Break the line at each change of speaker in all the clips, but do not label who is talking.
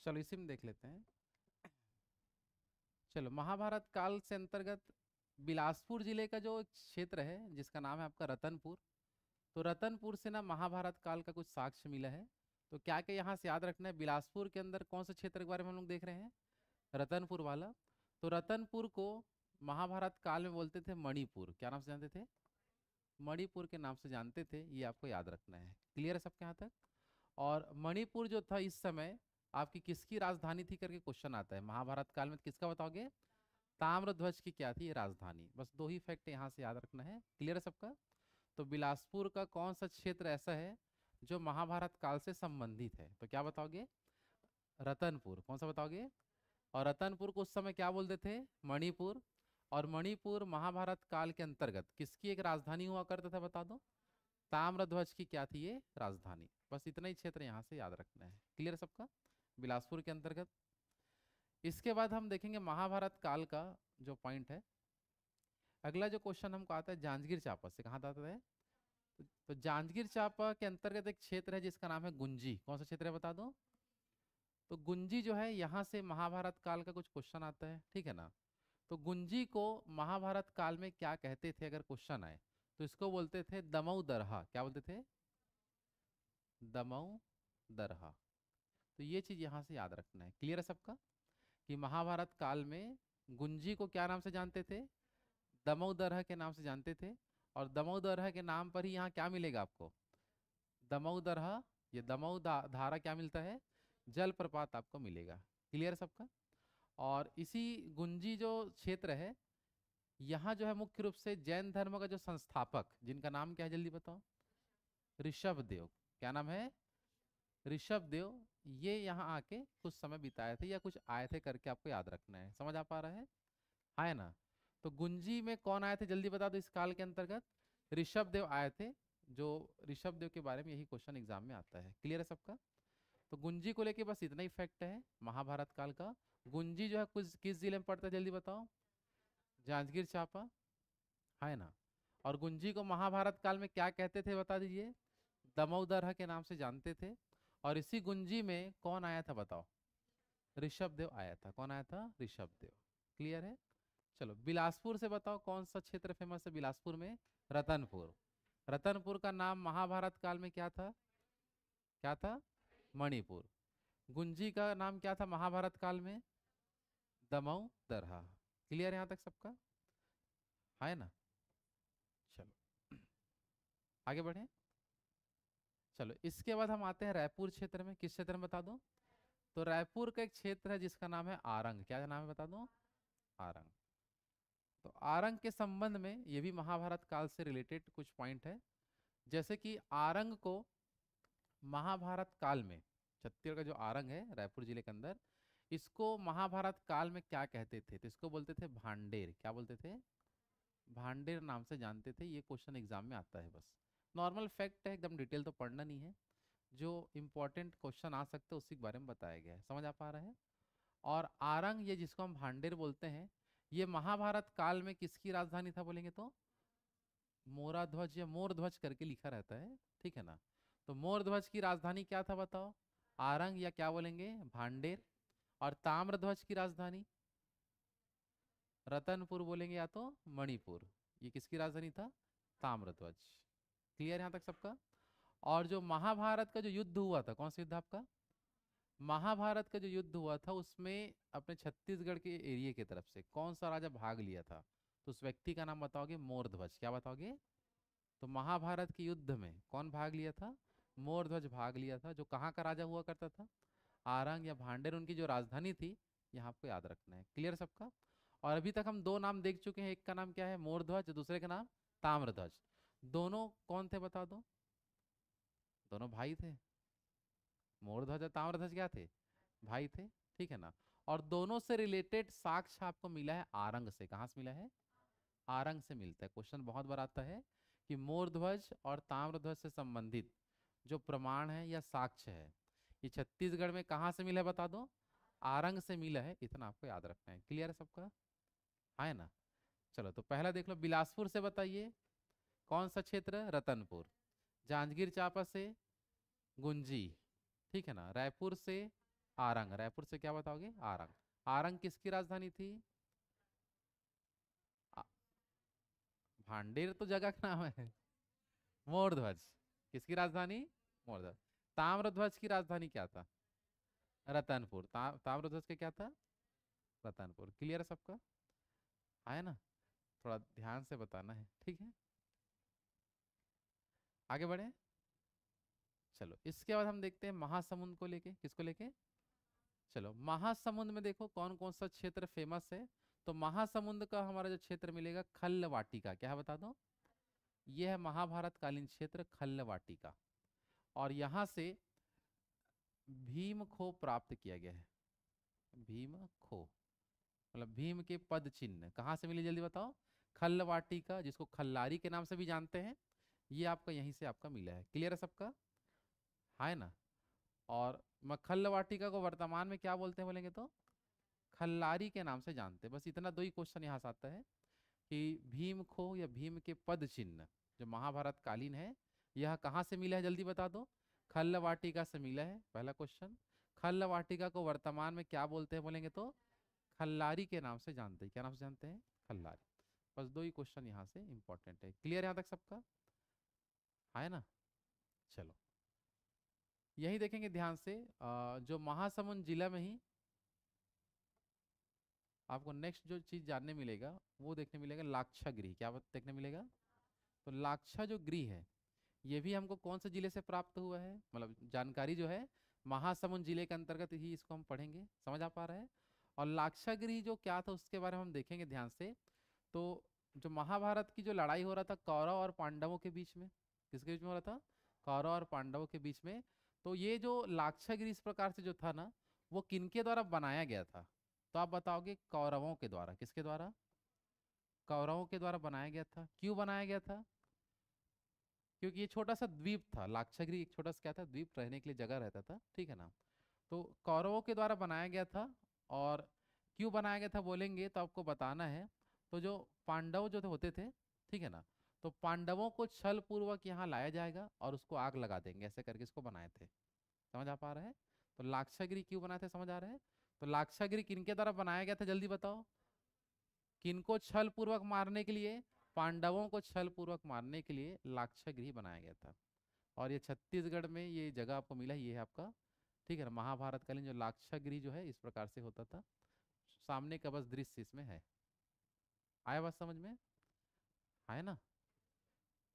चलो इसी में देख लेते हैं। चलो महाभारत काल से अंतर्गत बिलासपुर जिले का जो एक क्षेत्र है जिसका नाम है आपका रतनपुर। तो रतनपुर से ना महाभारत काल का कुछ साक्ष्य मिला है। तो क्या क्या यहाँ से याद रखना है, बिलासपुर के अंदर कौन से क्षेत्र के बारे में हम लोग देख रहे हैं, रतनपुर वाला। तो रतनपुर को महाभारत काल में बोलते थे मणिपुर, क्या नाम से जानते थे, मणिपुर के नाम से जानते थे। ये आपको याद रखना है। क्लियर है सबके यहाँ तक। और मणिपुर जो था इस समय आपकी किसकी राजधानी थी करके क्वेश्चन आता है महाभारत काल में, तो किसका बताओगे, ताम्रध्वज की क्या थी ये राजधानी। बस दो ही फैक्ट यहाँ से याद रखना है। क्लियर है सबका। तो बिलासपुर का कौन सा क्षेत्र ऐसा है जो महाभारत काल से संबंधित है, तो क्या बताओगे, रतनपुर। कौन सा बताओगे। और रतनपुर को उस समय क्या बोलते थे, मणिपुर। और मणिपुर महाभारत काल के अंतर्गत किसकी एक राजधानी हुआ करता था बता दो, ताम्रध्वज की क्या थी ये राजधानी। बस इतना ही क्षेत्र यहाँ से याद रखना है। क्लियर सबका, बिलासपुर के अंतर्गत। इसके बाद हम देखेंगे महाभारत काल का जो पॉइंट है। अगला जो क्वेश्चन हमको आता है जांजगीर चांपा से, कहाँ आता है, तो जांजगीर चांपा के अंतर्गत एक क्षेत्र है जिसका नाम है गुंजी। कौन सा क्षेत्र है बता दो। तो गुंजी जो है यहाँ से महाभारत काल का कुछ क्वेश्चन आता है, ठीक है ना। तो गुंजी को महाभारत काल में क्या कहते थे अगर क्वेश्चन आए, तो इसको बोलते थे दमऊ दरहा। क्या बोलते थे, दमऊ दरहा। तो ये चीज यहाँ से याद रखना है। क्लियर है सबका, कि महाभारत काल में गुंजी को क्या नाम से जानते थे, दमऊ दरहा के नाम से जानते थे। और दमऊ दरहा के नाम पर ही यहाँ क्या मिलेगा आपको, दमऊ दरहा, ये दमऊ धारा क्या मिलता है, जलप्रपात आपको मिलेगा। क्लियर सबका। और इसी गुंजी जो क्षेत्र है यहाँ जो है मुख्य रूप से जैन धर्म का जो संस्थापक जिनका नाम क्या है जल्दी बताओ, ऋषभ देव। क्या नाम है, ऋषभ देव। ये यहाँ आके कुछ समय बिताए थे या कुछ आए थे करके आपको याद रखना है। समझ आ पा रहा है ना। तो गुंजी में कौन आए थे जल्दी बता दो इस काल के अंतर्गत, ऋषभ देव आए थे। जो ऋषभ देव के बारे में यही क्वेश्चन एग्जाम में आता है। क्लियर है सबका। तो गुंजी को लेके बस इतना ही फैक्ट है महाभारत काल का। गुंजी जो है कुछ किस जिले में पड़ता है जल्दी बताओ, जांजगीर चांपा, है ना। और गुंजी को महाभारत काल में क्या कहते थे बता दीजिए, दमोदर के नाम से जानते थे। और इसी गुंजी में कौन आया था बताओ, ऋषभ देव आया था। कौन आया था, ऋषभ देव। क्लियर है। चलो बिलासपुर से बताओ कौन सा क्षेत्र फेमस है बिलासपुर में, रतनपुर। रतनपुर का नाम महाभारत काल में क्या था, क्या था, मणिपुर। गुंजी का नाम क्या था महाभारत काल में, दमऊ दरहा। क्लियर यहाँ तक सबका, है ना। चलो आगे बढ़े। चलो इसके बाद हम आते हैं रायपुर क्षेत्र में। किस क्षेत्र में बता दो, तो रायपुर का एक क्षेत्र है जिसका नाम है आरंग। क्या नाम है बता दो, आरंग। तो आरंग के संबंध में ये भी महाभारत काल से रिलेटेड कुछ पॉइंट है। जैसे कि आरंग को महाभारत काल में, छत्तीसगढ़ का जो आरंग है रायपुर जिले के अंदर, इसको महाभारत काल में क्या कहते थे, तो इसको बोलते थे भांडेर। क्या बोलते थे, भांडेर नाम से जानते थे। ये क्वेश्चन एग्जाम में आता है। बस नॉर्मल फैक्ट है, एकदम डिटेल तो पढ़ना नहीं है। जो इंपॉर्टेंट क्वेश्चन आ सकते हैं उसी के बारे में बताया गया है। समझ आ पा रहा है। और आरंग ये जिसको हम भांडेर बोलते हैं, ये महाभारत काल में किसकी राजधानी था बोलेंगे तो, मोराध्वज या मोरध्वज करके लिखा रहता है, ठीक है ना। तो मोरध्वज की राजधानी क्या था बताओ, आरंग या क्या बोलेंगे भांडेर। और ताम्रध्वज की राजधानी रतनपुर बोलेंगे या तो मणिपुर। ये किसकी राजधानी था, ताम्रध्वज। क्लियर यहाँ तक सबका। और जो महाभारत का जो युद्ध हुआ था, कौन सा युद्ध आपका, महाभारत का जो युद्ध हुआ था उसमें अपने छत्तीसगढ़ के एरिया की तरफ से कौन सा राजा भाग लिया था, तो उस व्यक्ति का नाम बताओगे, मोरध्वज। क्या बताओगे, तो महाभारत के युद्ध में कौन भाग लिया था, मोरध्वज भाग लिया था। जो कहाँ का राजा हुआ करता था, आरंग या भांडेर उनकी जो राजधानी थी। यहाँ आपको याद रखना है। क्लियर सबका। और अभी तक हम दो नाम देख चुके हैं, एक का नाम क्या है मोरध्वज, दूसरे का नाम ताम्रध्वज। दोनों कौन थे बता दो, दोनों भाई थे। मोरध्वज और ताम्रध्वज क्या थे, भाई थे, ठीक है ना। और दोनों से रिलेटेड साक्ष्य आपको मिला है आरंग से। कहाँ से मिला है, आरंग से मिलता है। क्वेश्चन बहुत बार आता है कि मोरध्वज और ताम्रध्वज से संबंधित जो प्रमाण है या साक्ष्य है, ये छत्तीसगढ़ में कहाँ से मिला है बता दो, आरंग से मिला है। इतना आपको याद रखना है। क्लियर है सबका, है ना। चलो तो पहला देख लो, बिलासपुर से बताइए कौन सा क्षेत्र, रतनपुर। जांजगीर चांपा से गुंजी, ठीक है ना। रायपुर से आरंग। रायपुर से क्या बताओगे? आरंग। आरंग किसकी राजधानी थी? आ- भांडेर तो जगह का नाम है। मोरध्वज किसकी राजधानी? मोरध्वज। ताम्रध्वज की राजधानी क्या था? रतनपुर। ताम्रध्वज के क्या था? रतनपुर। क्लियर है सबका? है ना? थोड़ा ध्यान से बताना है, ठीक है। आगे बढ़े। चलो इसके बाद हम देखते हैं महासमुंद को लेके। किसको लेके? चलो महासमुंद में देखो कौन कौन सा क्षेत्र फेमस है। तो महासमुंद का हमारा जो क्षेत्र मिलेगा खल्ल वाटिका, क्या है बता दो? यह है महाभारत कालीन क्षेत्र खल्ल वाटिका। और यहाँ से भीम खो प्राप्त किया गया है। भीम खो मतलब भीम के पद चिन्ह कहाँ से मिले, जल्दी बताओ? खल्ल वाटिका, जिसको खल्लारी के नाम से भी जानते हैं, ये आपका यहीं से आपका मिला है। क्लियर है सबका? है ना? और खल्ल वाटिका को वर्तमान में क्या बोलते हैं बोलेंगे तो? खल्लारी के नाम से जानते हैं। बस इतना दो ही क्वेश्चन यहाँ से आता है कि भीम खो या भीम के पद चिन्ह जो महाभारत कालीन है, यह कहाँ से मिला है, जल्दी बता दो? खल्ल वाटिका से मिला है, पहला क्वेश्चन। खल्ल वाटिका को वर्तमान में क्या बोलते हैं बोलेंगे तो? खल्लारी के नाम से जानते हैं। क्या नाम से जानते हैं? खल्लारी। बस दो ही क्वेश्चन यहाँ से इंपॉर्टेंट है। क्लियर यहाँ तक सबका? है ना? चलो यही देखेंगे ध्यान से। जो महासमुंद जिला में ही आपको नेक्स्ट जो चीज जानने मिलेगा वो देखने मिलेगा लाक्षा गृह। क्या देखने मिलेगा? तो लाक्षा जो गृह है, ये भी हमको कौन से जिले से प्राप्त हुआ है, मतलब जानकारी जो है महासमुंद जिले के अंतर्गत ही इसको हम पढ़ेंगे। समझ आ पा रहा है? और लाक्षागृह जो क्या था उसके बारे में हम देखेंगे ध्यान से। तो जो महाभारत की जो लड़ाई हो रहा था कौरव और पांडवों के बीच में, किसके बीच में हो रहा था? कौरव और पांडवों के बीच में। तो ये जो लाक्षागृह इस प्रकार से जो था ना, वो किनके द्वारा बनाया गया था? तो आप बताओगे कौरवों के द्वारा। किसके द्वारा? कौरवों के द्वारा बनाया गया था। क्यों बनाया गया था? क्योंकि ये छोटा सा द्वीप था। लाक्षागृह एक छोटा सा क्या था, द्वीप, रहने के लिए जगह रहता था, ठीक है ना। तो कौरवों के द्वारा बनाया गया था। और क्यों बनाया गया था बोलेंगे तो आपको बताना है। तो जो पांडव जो होते थे, ठीक है ना, तो पांडवों को छल पूर्वक यहाँ लाया जाएगा और उसको आग लगा देंगे, ऐसे करके इसको बनाए थे। समझ आ पा रहा है? तो लाक्षागृह क्यों बनाए थे, समझ आ रहा है? तो लाक्षागृह किनके द्वारा बनाया गया था, जल्दी बताओ? किनको छल पूर्वक मारने के लिए? पांडवों को छल पूर्वक मारने के लिए लाक्षागृह बनाया गया था। और ये छत्तीसगढ़ में ये जगह आपको मिला, ये है आपका, ठीक है ना। महाभारत कालीन जो लाक्षागृह जो है इस प्रकार से होता था। सामने का बस दृश्य इसमें है। आया बात समझ में? है ना?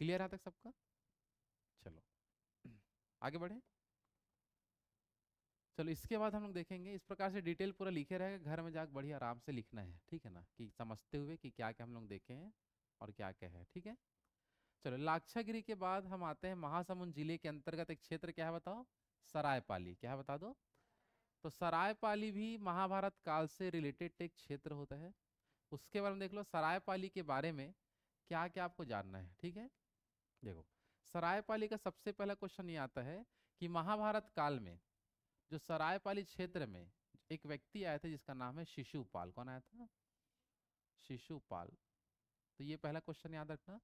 क्लियर है तक सबका? चलो आगे बढ़े। चलो इसके बाद हम लोग देखेंगे इस प्रकार से डिटेल पूरा लिखे रहेगा, घर में जाकर बढ़िया आराम से लिखना है, ठीक है ना, कि समझते हुए कि क्या क्या हम लोग देखे हैं और क्या क्या है, ठीक है। चलो लाक्षागृह के बाद हम आते हैं महासमुंद जिले के अंतर्गत एक क्षेत्र, क्या है बताओ? सरायपाली। क्या है बता दो? तो सरायपाली भी महाभारत काल से रिलेटेड एक क्षेत्र होता है। उसके बारे में देख लो, सरायपाली के बारे में क्या क्या आपको जानना है, ठीक है। देखो सरायपाली का सबसे पहला क्वेश्चन ये आता है कि महाभारत काल में जो सरायपाली क्षेत्र में एक व्यक्ति आए थे जिसका नाम है शिशुपाल। कौन आया था? शिशुपाल। तो ये पहला क्वेश्चन याद रखना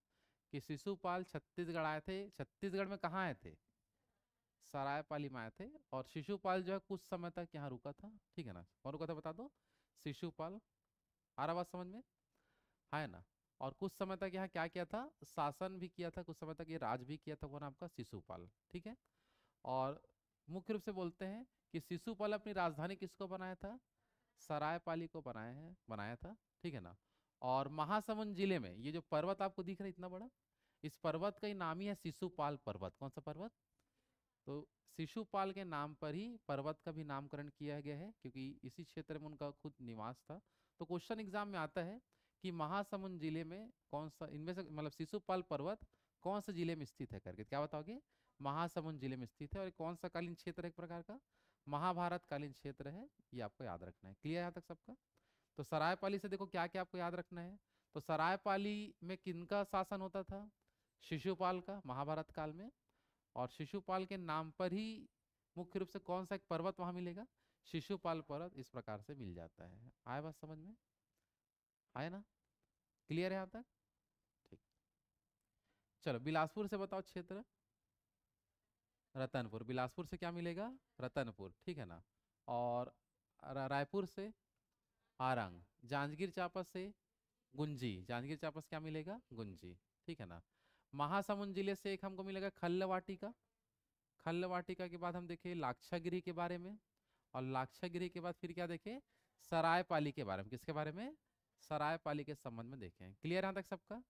कि शिशुपाल छत्तीसगढ़ आए थे। छत्तीसगढ़ में कहाँ आए थे? सरायपाली में आए थे। और शिशुपाल जो है कुछ समय तक यहाँ रुका था, ठीक है ना। कौन रुका था बता दो? शिशुपाल। आ रहा बात समझ में? है ना। और कुछ समय तक यहाँ क्या किया था, शासन भी किया था, कुछ समय तक ये राज भी किया था। कौन आपका? शिशुपाल, ठीक है। और मुख्य रूप से बोलते हैं कि शिशुपाल अपनी राजधानी किसको बनाया था? सरायपाली को बनाया था, ठीक है ना। और महासमुंद जिले में ये जो पर्वत आपको दिख रहा है इतना बड़ा, इस पर्वत का ही नाम ही है शिशुपाल पर्वत। कौन सा पर्वत? तो शिशुपाल के नाम पर ही पर्वत का भी नामकरण किया गया है, क्योंकि इसी क्षेत्र में उनका खुद निवास था। तो क्वेश्चन एग्जाम में आता है कि महासमुंद जिले में कौन सा इनमें से, मतलब शिशुपाल पर्वत कौन से जिले में स्थित है करके क्या बताओगे? महासमुंद जिले में स्थित है। और ये कौन सा कालीन क्षेत्र है, एक प्रकार का महाभारत कालीन क्षेत्र है। ये आपको याद रखना है। क्लियर यहाँ तक सबका? तो सरायपाली से देखो क्या क्या आपको याद रखना है। तो सरायपाली में किनका शासन होता था? शिशुपाल का, महाभारत काल में। और शिशुपाल के नाम पर ही मुख्य रूप से कौन सा एक पर्वत वहां मिलेगा? शिशुपाल पर्वत इस प्रकार से मिल जाता है। आया बात समझ में? आया ना? क्लियर है यहाँ तक? ठीक। चलो बिलासपुर से बताओ क्षेत्र। रतनपुर। बिलासपुर से क्या मिलेगा? रतनपुर, ठीक है ना। और रायपुर से आरंग, जांजगीर चांपा से गुंजी, जांजगीर चांपा से क्या मिलेगा, गुंजी। ठीक है ना। महासमुंद जिले से एक हमको मिलेगा खल्ल वाटिका। खल्ल वाटिका के बाद हम देखें लाक्षागिरी के बारे में, और लाक्षागिरी के बाद फिर क्या देखें, सरायपाली के बारे में। किसके बारे में, सरायपाली के संबंध में देखें। क्लियर यहाँ तक सबका।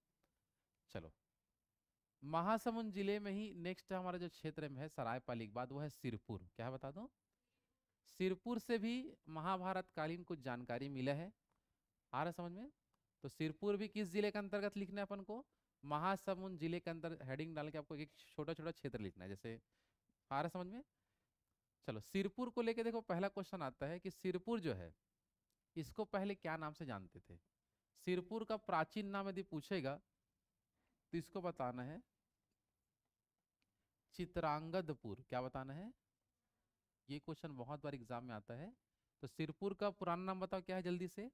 चलो, महासमुंद जिले में ही नेक्स्ट हमारा जो क्षेत्र में है सरायपाली के बाद, वो है सिरपुर। क्या है बता दो, सिरपुर से भी महाभारत कालीन कुछ जानकारी मिला है। आ रहा समझ में। तो सिरपुर भी किस जिले के अंतर्गत लिखना है अपन को, महासमुंद जिले के अंदर हेडिंग डाल के आपको एक छोटा छोटा क्षेत्र लिखना है। जैसे आ रहा समझ में। चलो, सिरपुर को लेके देखो, पहला क्वेश्चन आता है कि सिरपुर जो है इसको पहले क्या नाम से जानते थे। सिरपुर का प्राचीन नाम यदि पूछेगा तो इसको बताना है चित्रांगदपुर। क्या बताना है, ये क्वेश्चन बहुत बार एग्जाम में आता है। तो सिरपुर का पुराना नाम बताओ क्या है जल्दी से,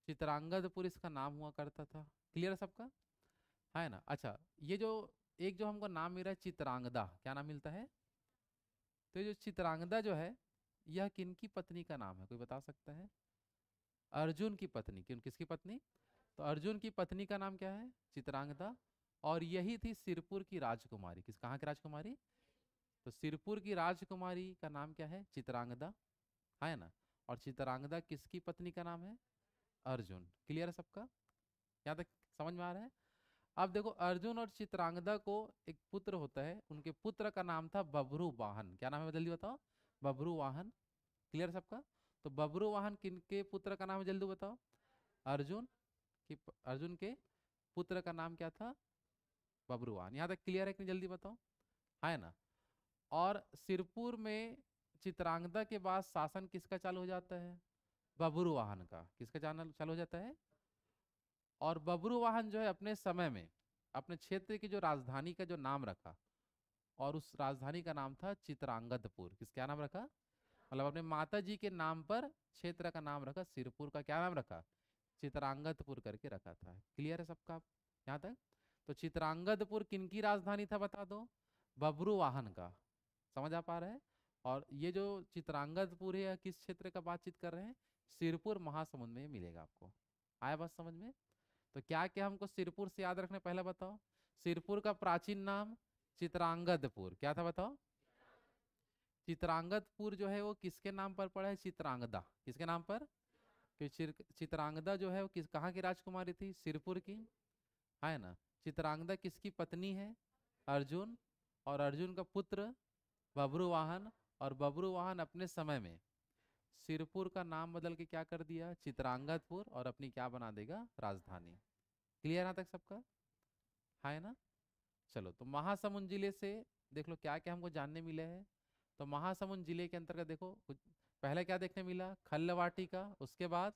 चित्रांगदपुर इसका नाम हुआ करता था। क्लियर है सबका, है ना। अच्छा, ये जो एक जो हमको नाम मिल रहा है चित्रांगदा, क्या नाम मिलता है, तो ये जो चित्रांगदा जो है यह किनकी पत्नी का नाम है, कोई बता सकता है। अर्जुन की पत्नी। किसकी पत्नी, तो अर्जुन की पत्नी का नाम क्या है, चित्रांगदा। और यही थी सिरपुर की राजकुमारी। कहाँ की राजकुमारी, तो सिरपुर की राजकुमारी का नाम क्या है, चित्रांगदा, है ना। और चित्रांगदा किसकी पत्नी का नाम है, अर्जुन। क्लियर है सबका, यहाँ तक समझ में आ रहा है। अब देखो, अर्जुन और चित्रांगदा को एक पुत्र होता है, उनके पुत्र का नाम था बभ्रु वाहन। क्या नाम है जल्दी बताओ, बभ्रु वाहन। क्लियर सबका। तो बभ्रु वाहन किनके पुत्र का नाम है जल्दी बताओ, अर्जुन अर्जुन के पुत्र का नाम क्या था, बभ्रु वाहन। यहाँ तक क्लियर है कि नहीं जल्दी बताओ, है ना। और सिरपुर में चित्रांगदा के बाद शासन किसका चालू हो जाता है, बभ्रु वाहन का। किसका चालू हो जाता है। और बभ्रु वाहन जो है अपने समय में अपने क्षेत्र की जो राजधानी का जो नाम रखा, और उस राजधानी का नाम था चित्रांगदपुर। किसका नाम रखा, मतलब अपने माता जी के नाम पर क्षेत्र का नाम रखा, सिरपुर का क्या नाम रखा, चित्रांगदपुर करके रखा था। क्लियर है सबका यहाँ तक। तो चित्रांगदपुर किनकी राजधानी था बता दो, बभ्रु वाहन का। समझ आ पा रहा है। और ये जो चित्रांगदपुर है किस क्षेत्र का बातचीत कर रहे हैं, सिरपुर महासमुंद में मिलेगा आपको। आया बात समझ में। तो क्या क्या हमको सिरपुर से याद रखना है, पहले बताओ। सिरपुर का प्राचीन नाम चित्रांगदपुर, क्या था बताओ। चित्रांगदपुर जो है वो किसके नाम पर पड़ा है, चित्रांगदा। किसके नाम पर, चित्रांगदा जो है वो कहाँ की राजकुमारी थी, सिरपुर की, है ना। चित्रांगदा किसकी पत्नी है, अर्जुन। और अर्जुन का पुत्र बभ्रु वाहन। और बभ्रु वाहन अपने समय में सिरपुर का नाम बदल के क्या कर दिया, चित्रांगदपुर, और अपनी क्या बना देगा, राजधानी। क्लियर यहाँ तक सबका, है ना। चलो, तो महासमुंद जिले से देख लो क्या क्या हमको जानने मिले हैं। तो महासमुंद जिले के अंतर्गत देखो कुछ पहले क्या देखने मिला, खल्लवाटिका। उसके बाद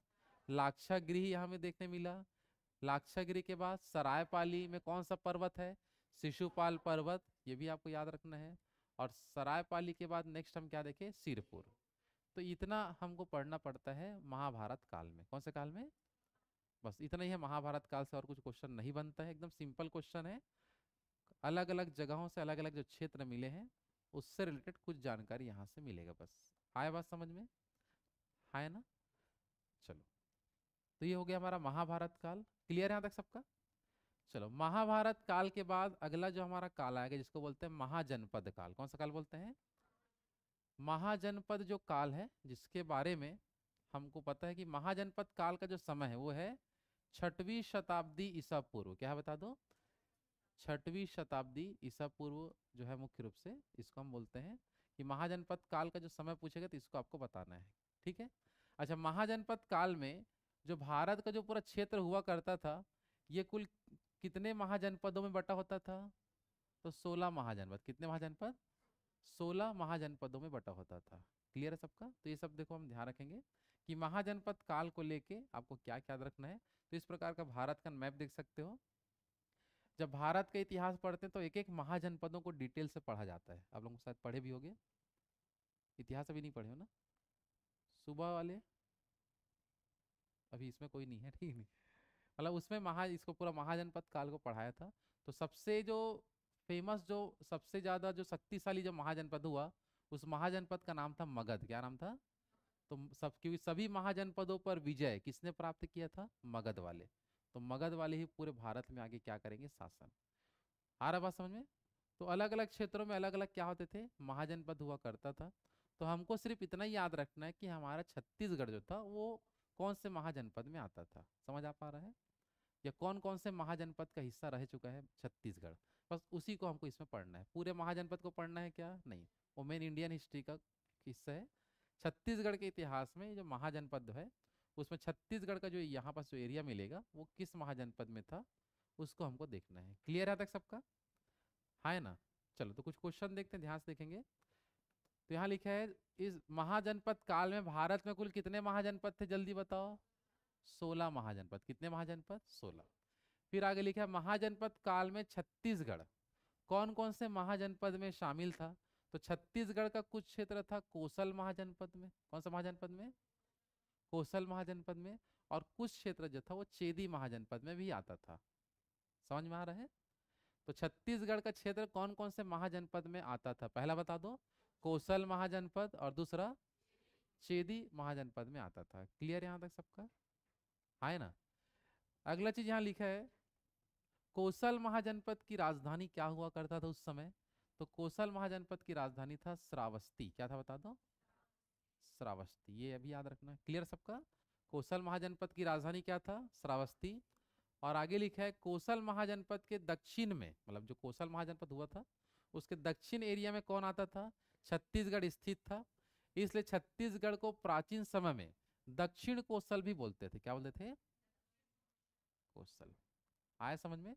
लाक्षागृह यहाँ में देखने मिला। लाक्षागृह के बाद सरायपाली में कौन सा पर्वत है, शिशुपाल पर्वत, ये भी आपको याद रखना है। और सरायपाली के बाद नेक्स्ट हम क्या देखें, सिरपुर। तो इतना हमको पढ़ना पड़ता है महाभारत काल में। कौन से काल में, बस इतना ही है महाभारत काल से, और कुछ क्वेश्चन नहीं बनता है, एकदम सिंपल क्वेश्चन है। अलग अलग जगहों से अलग अलग जो क्षेत्र मिले हैं उससे रिलेटेड कुछ जानकारी यहाँ से मिलेगा बस। आया बात समझ में, है ना। चलो, तो ये हो गया हमारा महाभारत काल। क्लियर है यहाँ तक सबका। चलो, महाभारत काल के बाद अगला जो हमारा काल आएगा जिसको बोलते हैं महाजनपद काल। कौन सा काल बोलते हैं, महाजनपद जो काल है, जिसके बारे में हमको पता है कि महाजनपद काल का जो समय है वो है 6वीं शताब्दी ईसा पूर्व। क्या है बता दो, 6वीं शताब्दी ईसा पूर्व जो है मुख्य रूप से इसको हम बोलते हैं कि महाजनपद काल का जो समय पूछेगा तो इसको आपको बताना है। ठीक है। अच्छा, महाजनपद काल में जो भारत का जो पूरा क्षेत्र हुआ करता था, ये कुल कितने महाजनपदों में बटा होता था, तो 16 महाजनपद। कितने महाजनपद, 16 महाजनपदों में बटा होता था। क्लियर है सबका। तो ये सब देखो हम ध्यान रखेंगे कि महाजनपद काल को लेके आपको क्या क्या याद रखना है। तो इस प्रकार का भारत का मैप देख सकते हो। जब भारत का इतिहास पढ़ते हैं तो एक एक महाजनपदों को डिटेल से पढ़ा जाता है। आप लोग शायद पढ़े भी होंगे, इतिहास अभी नहीं पढ़े हो ना, सुबह वाले अभी इसमें कोई नहीं है, ठीक नहीं। मतलब उसमें इसको पूरा महाजनपद काल को पढ़ाया था। तो सबसे जो फेमस, जो सबसे ज्यादा जो शक्तिशाली जो महाजनपद हुआ उस महाजनपद का नाम था मगध। क्या नाम था? तो सब, क्योंकि सभी महाजनपदों पर विजय किसने प्राप्त किया था? मगध वाले। तो मगध वाले ही पूरे भारत में आगे क्या करेंगे? शासन। आ रहा बात समझ में? तो अलग अलग क्षेत्रों में अलग अलग क्या होते थे? महाजनपद हुआ करता था। तो हमको सिर्फ इतना ही याद रखना है कि हमारा छत्तीसगढ़ जो था वो कौन से महाजनपद में आता था। समझ आ पा रहा है? या कौन कौन से महाजनपद का हिस्सा रह चुका है छत्तीसगढ़? बस उसी को हमको इसमें पढ़ना है। पूरे महाजनपद को पढ़ना है क्या? नहीं, वो मेन इंडियन हिस्ट्री का हिस्सा है। छत्तीसगढ़ के इतिहास में जो महाजनपद है उसमें छत्तीसगढ़ का जो यहाँ पास जो एरिया मिलेगा वो किस महाजनपद में था, उसको हमको देखना है। क्लियर है तक सबका? है ना? चलो तो कुछ क्वेश्चन देखते हैं, ध्यान से देखेंगे। तो यहाँ लिखा है इस महाजनपद काल में भारत में कुल कितने महाजनपद थे? जल्दी बताओ। 16 महाजनपद। कितने महाजनपद? 16। फिर आगे लिखा है महाजनपद काल में छत्तीसगढ़ कौन कौन से महाजनपद में शामिल था? तो छत्तीसगढ़ का कुछ क्षेत्र था कोसल महाजनपद में। कौन सा महाजनपद में? कोसल महाजनपद में। और कुछ क्षेत्र जो था वो चेदी महाजनपद में भी आता था। समझ में आ रहा है? तो छत्तीसगढ़ का क्षेत्र कौन कौन से महाजनपद में आता था? पहला बता दो, कोसल महाजनपद, और दूसरा चेदी महाजनपद में आता था। क्लियर यहाँ तक सबका? है ना? अगला चीज यहाँ लिखा है कोसल महाजनपद की राजधानी क्या हुआ करता था उस समय? तो कोसल महाजनपद की राजधानी था श्रावस्ती। क्या था बता दो? श्रावस्ती। ये अभी याद रखना। क्लियर सबका? कोसल महाजनपद की राजधानी क्या था? श्रावस्ती। और आगे लिखा है कोसल महाजनपद के दक्षिण में, मतलब जो कोसल महाजनपद हुआ था उसके दक्षिण एरिया में कौन आता था? छत्तीसगढ़ स्थित था। इसलिए छत्तीसगढ़ को प्राचीन समय में दक्षिण कोसल भी बोलते थे। क्या बोलते थे? कोसल। आया समझ में?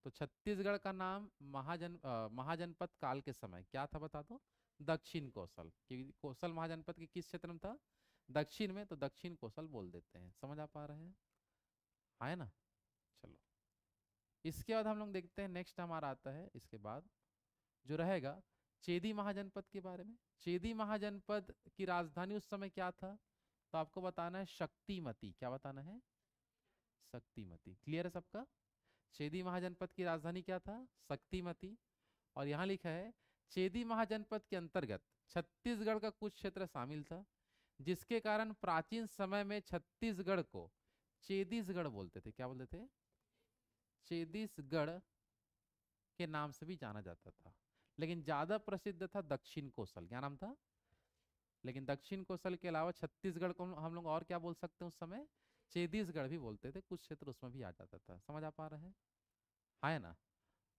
तो छत्तीसगढ़ का नाम महाजनपद काल के समय क्या था बता दो? दक्षिण कोसल। क्योंकि कोसल महाजनपद के किस क्षेत्र में था? दक्षिण में, तो दक्षिण कोसल बोल देते हैं। समझ आ पा रहे हैं? है ना? चलो, इसके बाद हम लोग देखते हैं, नेक्स्ट हमारा आता है इसके बाद जो रहेगा चेदी महाजनपद के बारे में। चेदी महाजनपद की राजधानी उस समय क्या था? तो आपको बताना है शक्तिमती। क्या बताना है? शक्तिमती। क्लियर है सबका? चेदी महाजनपद की राजधानी क्या था? शक्तिमती। और यहाँ लिखा है चेदी महाजनपद के अंतर्गत छत्तीसगढ़ का कुछ क्षेत्र शामिल था, जिसके कारण प्राचीन समय में छत्तीसगढ़ को चेदीसगढ़ बोलते थे। क्या बोलते थे? चेदीसगढ़ के नाम से भी जाना जाता था। लेकिन ज्यादा प्रसिद्ध था दक्षिण कोसल। क्या नाम था? लेकिन दक्षिण कोसल के अलावा छत्तीसगढ़ को हम लोग और क्या बोल सकते हैं? उस समय चेदीसगढ़ भी बोलते थे। कुछ क्षेत्र उसमें भी आ जाता था। समझ आ पा रहे हैं? है ना?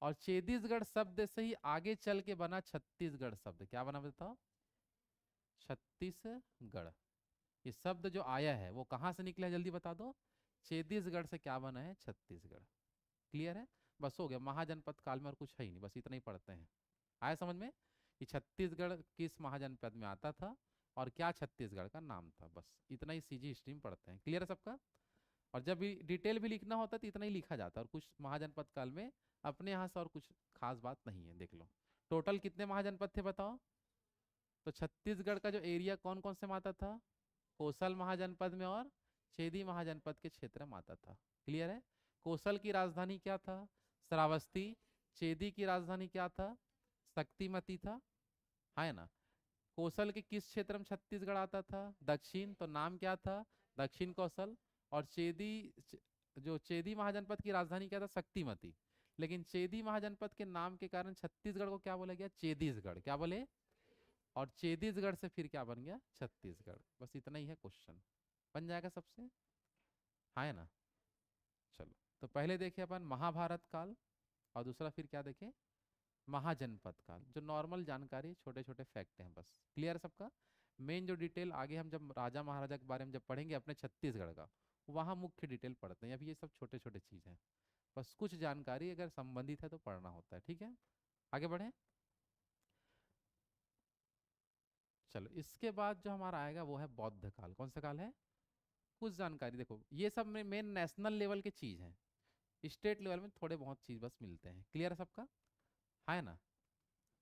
और चेदीसगढ़ शब्द से ही आगे चल के बना छत्तीसगढ़ शब्द। क्या बना बताओ? छत्तीसगढ़। ये शब्द जो आया है वो कहाँ से निकला है? जल्दी बता दो। छत्तीसगढ़ से क्या बना है? छत्तीसगढ़। क्लियर है? बस हो गया। महाजनपद काल में और कुछ है ही नहीं, बस इतना ही पढ़ते हैं। आया समझ में कि छत्तीसगढ़ किस महाजनपद में आता था और क्या छत्तीसगढ़ का नाम था? बस इतना ही सीजी हिस्ट्री में पढ़ते हैं। क्लियर है सबका? और जब भी डिटेल भी लिखना होता है तो इतना ही लिखा जाता है। और कुछ महाजनपद काल में अपने यहाँ से और कुछ खास बात नहीं है। देख लो टोटल कितने महाजनपद थे बताओ? तो छत्तीसगढ़ का जो एरिया कौन कौन से में आता था? कोसल महाजनपद में और छेदी महाजनपद के क्षेत्र में आता था। क्लियर है? कोसल की राजधानी क्या था? श्रावस्ती। चेदी की राजधानी क्या था? शक्तिमती था। है ना? कोसल के किस क्षेत्र में छत्तीसगढ़ आता था? दक्षिण। तो नाम क्या था? दक्षिण कौशल। और जो चेदी महाजनपद की राजधानी क्या था? शक्तिमती। लेकिन चेदी महाजनपद के नाम के कारण छत्तीसगढ़ को क्या बोला गया? चेदीसगढ़। क्या बोले? और चेदीसगढ़ से फिर क्या बन गया? छत्तीसगढ़। बस इतना ही है क्वेश्चन। बन जाएगा सबसे? है ना? चलो, तो पहले देखे अपन महाभारत काल और दूसरा फिर क्या देखे? महाजनपद काल। जो नॉर्मल जानकारी, छोटे छोटे फैक्ट हैं बस। क्लियर है सबका? मेन जो डिटेल आगे हम जब राजा महाराजा के बारे में जब पढ़ेंगे अपने छत्तीसगढ़ का, वहाँ मुख्य डिटेल पढ़ते हैं। अभी ये सब छोटे छोटे चीज़ हैं, बस कुछ जानकारी अगर संबंधित है तो पढ़ना होता है। ठीक है, आगे बढ़े। चलो, इसके बाद जो हमारा आएगा वो है बौद्ध काल। कौन सा काल है? कुछ जानकारी देखो, ये सब में मेन नेशनल लेवल की चीज़ है। स्टेट लेवल में थोड़े बहुत चीज़ बस मिलते हैं। क्लियर है सबका? है ना?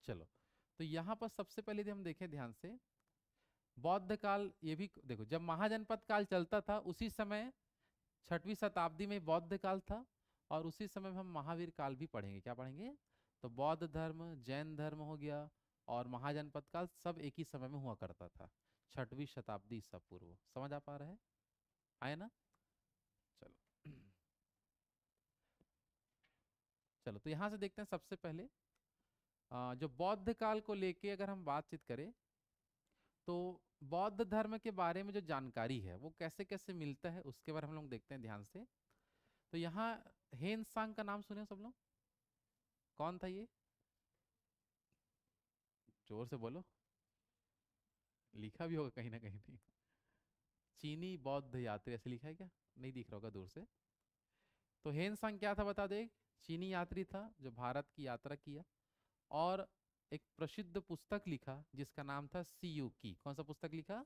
चलो, तो यहाँ पर सबसे पहले यदि हम देखें ध्यान से, बौद्ध काल ये भी देखो, जब महाजनपद काल चलता था उसी समय 6वीं शताब्दी में बौद्ध काल था। और उसी समय में हम महावीर काल भी पढ़ेंगे। क्या पढ़ेंगे? तो बौद्ध धर्म, जैन धर्म हो गया, और महाजनपद काल सब एक ही समय में हुआ करता था, 6वीं शताब्दी ईसा पूर्व। समझ आ पा रहा है? आए ना? चलो चलो, तो यहाँ से देखते हैं सबसे पहले जो बौद्ध काल को लेके अगर हम बातचीत करें, तो बौद्ध धर्म के बारे में जो जानकारी है वो कैसे कैसे मिलता है उसके बारे में हम लोग देखते हैं ध्यान से। तो यहाँ हेन सांग का नाम सुने हो सब लोग? कौन था ये? जोर से बोलो, लिखा भी होगा कहीं ना कहीं। नहीं, चीनी बौद्ध यात्री ऐसे लिखा है क्या? नहीं दिख रहा होगा दूर से। तो हेन सांग क्या था बता दे। चीनी यात्री था जो भारत की यात्रा किया और एक प्रसिद्ध पुस्तक लिखा जिसका नाम था सियूकी। कौन सा पुस्तक लिखा?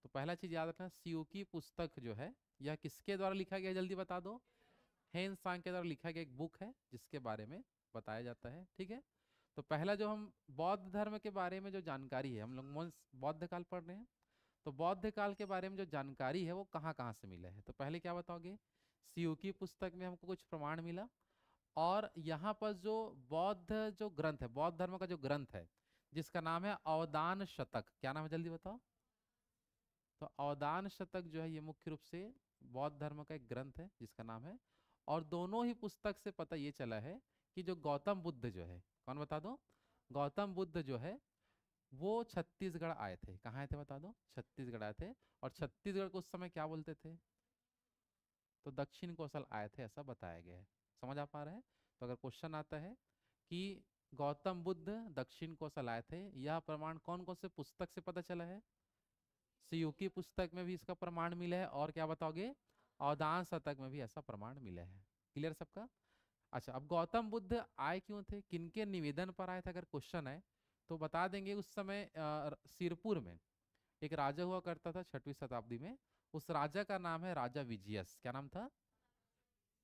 तो पहला चीज याद रखना, सियूकी पुस्तक जो है यह किसके द्वारा लिखा गया है? जल्दी बता दो। हेन सांग के द्वारा लिखा गया एक बुक है जिसके बारे में बताया जाता है। ठीक है, तो पहला जो हम बौद्ध धर्म के बारे में जो जानकारी है, हम लोग बौद्ध काल पढ़ रहे हैं, तो बौद्ध काल के बारे में जो जानकारी है वो कहाँ कहाँ से मिला है? तो पहले क्या बताओगे? सियूकी पुस्तक में हमको कुछ प्रमाण मिला, और यहाँ पर जो बौद्ध जो ग्रंथ है, बौद्ध धर्म का जो ग्रंथ है जिसका नाम है अवदान शतक। क्या नाम है जल्दी बताओ। तो अवदान शतक जो है ये मुख्य रूप से बौद्ध धर्म का एक ग्रंथ है जिसका नाम है। और दोनों ही पुस्तक से पता ये चला है कि जो गौतम बुद्ध जो है, कौन बता दो? गौतम बुद्ध जो है वो छत्तीसगढ़ आए थे। कहाँ आए थे बता दो? छत्तीसगढ़ आए थे। और छत्तीसगढ़ को उस समय क्या बोलते थे? तो दक्षिण कौशल आए थे, ऐसा बताया गया है। समझ आ पा रहा है? तो अगर क्वेश्चन आता है कि गौतम बुद्ध दक्षिण कौशल आए थे, यह प्रमाण कौन कौन से पुस्तक से पता चला है? सियूकी पुस्तक में भी इसका प्रमाण मिला है, और क्या बताओगे? अवदान शतक में भी ऐसा प्रमाण मिला है। क्लियर सबका? अच्छा, अब गौतम बुद्ध आए क्यों थे, किनके निवेदन पर आए थे, अगर क्वेश्चन है तो बता देंगे। उस समय सिरपुर में एक राजा हुआ करता था 6वीं शताब्दी में। उस राजा का नाम है राजा विजयस। क्या नाम था?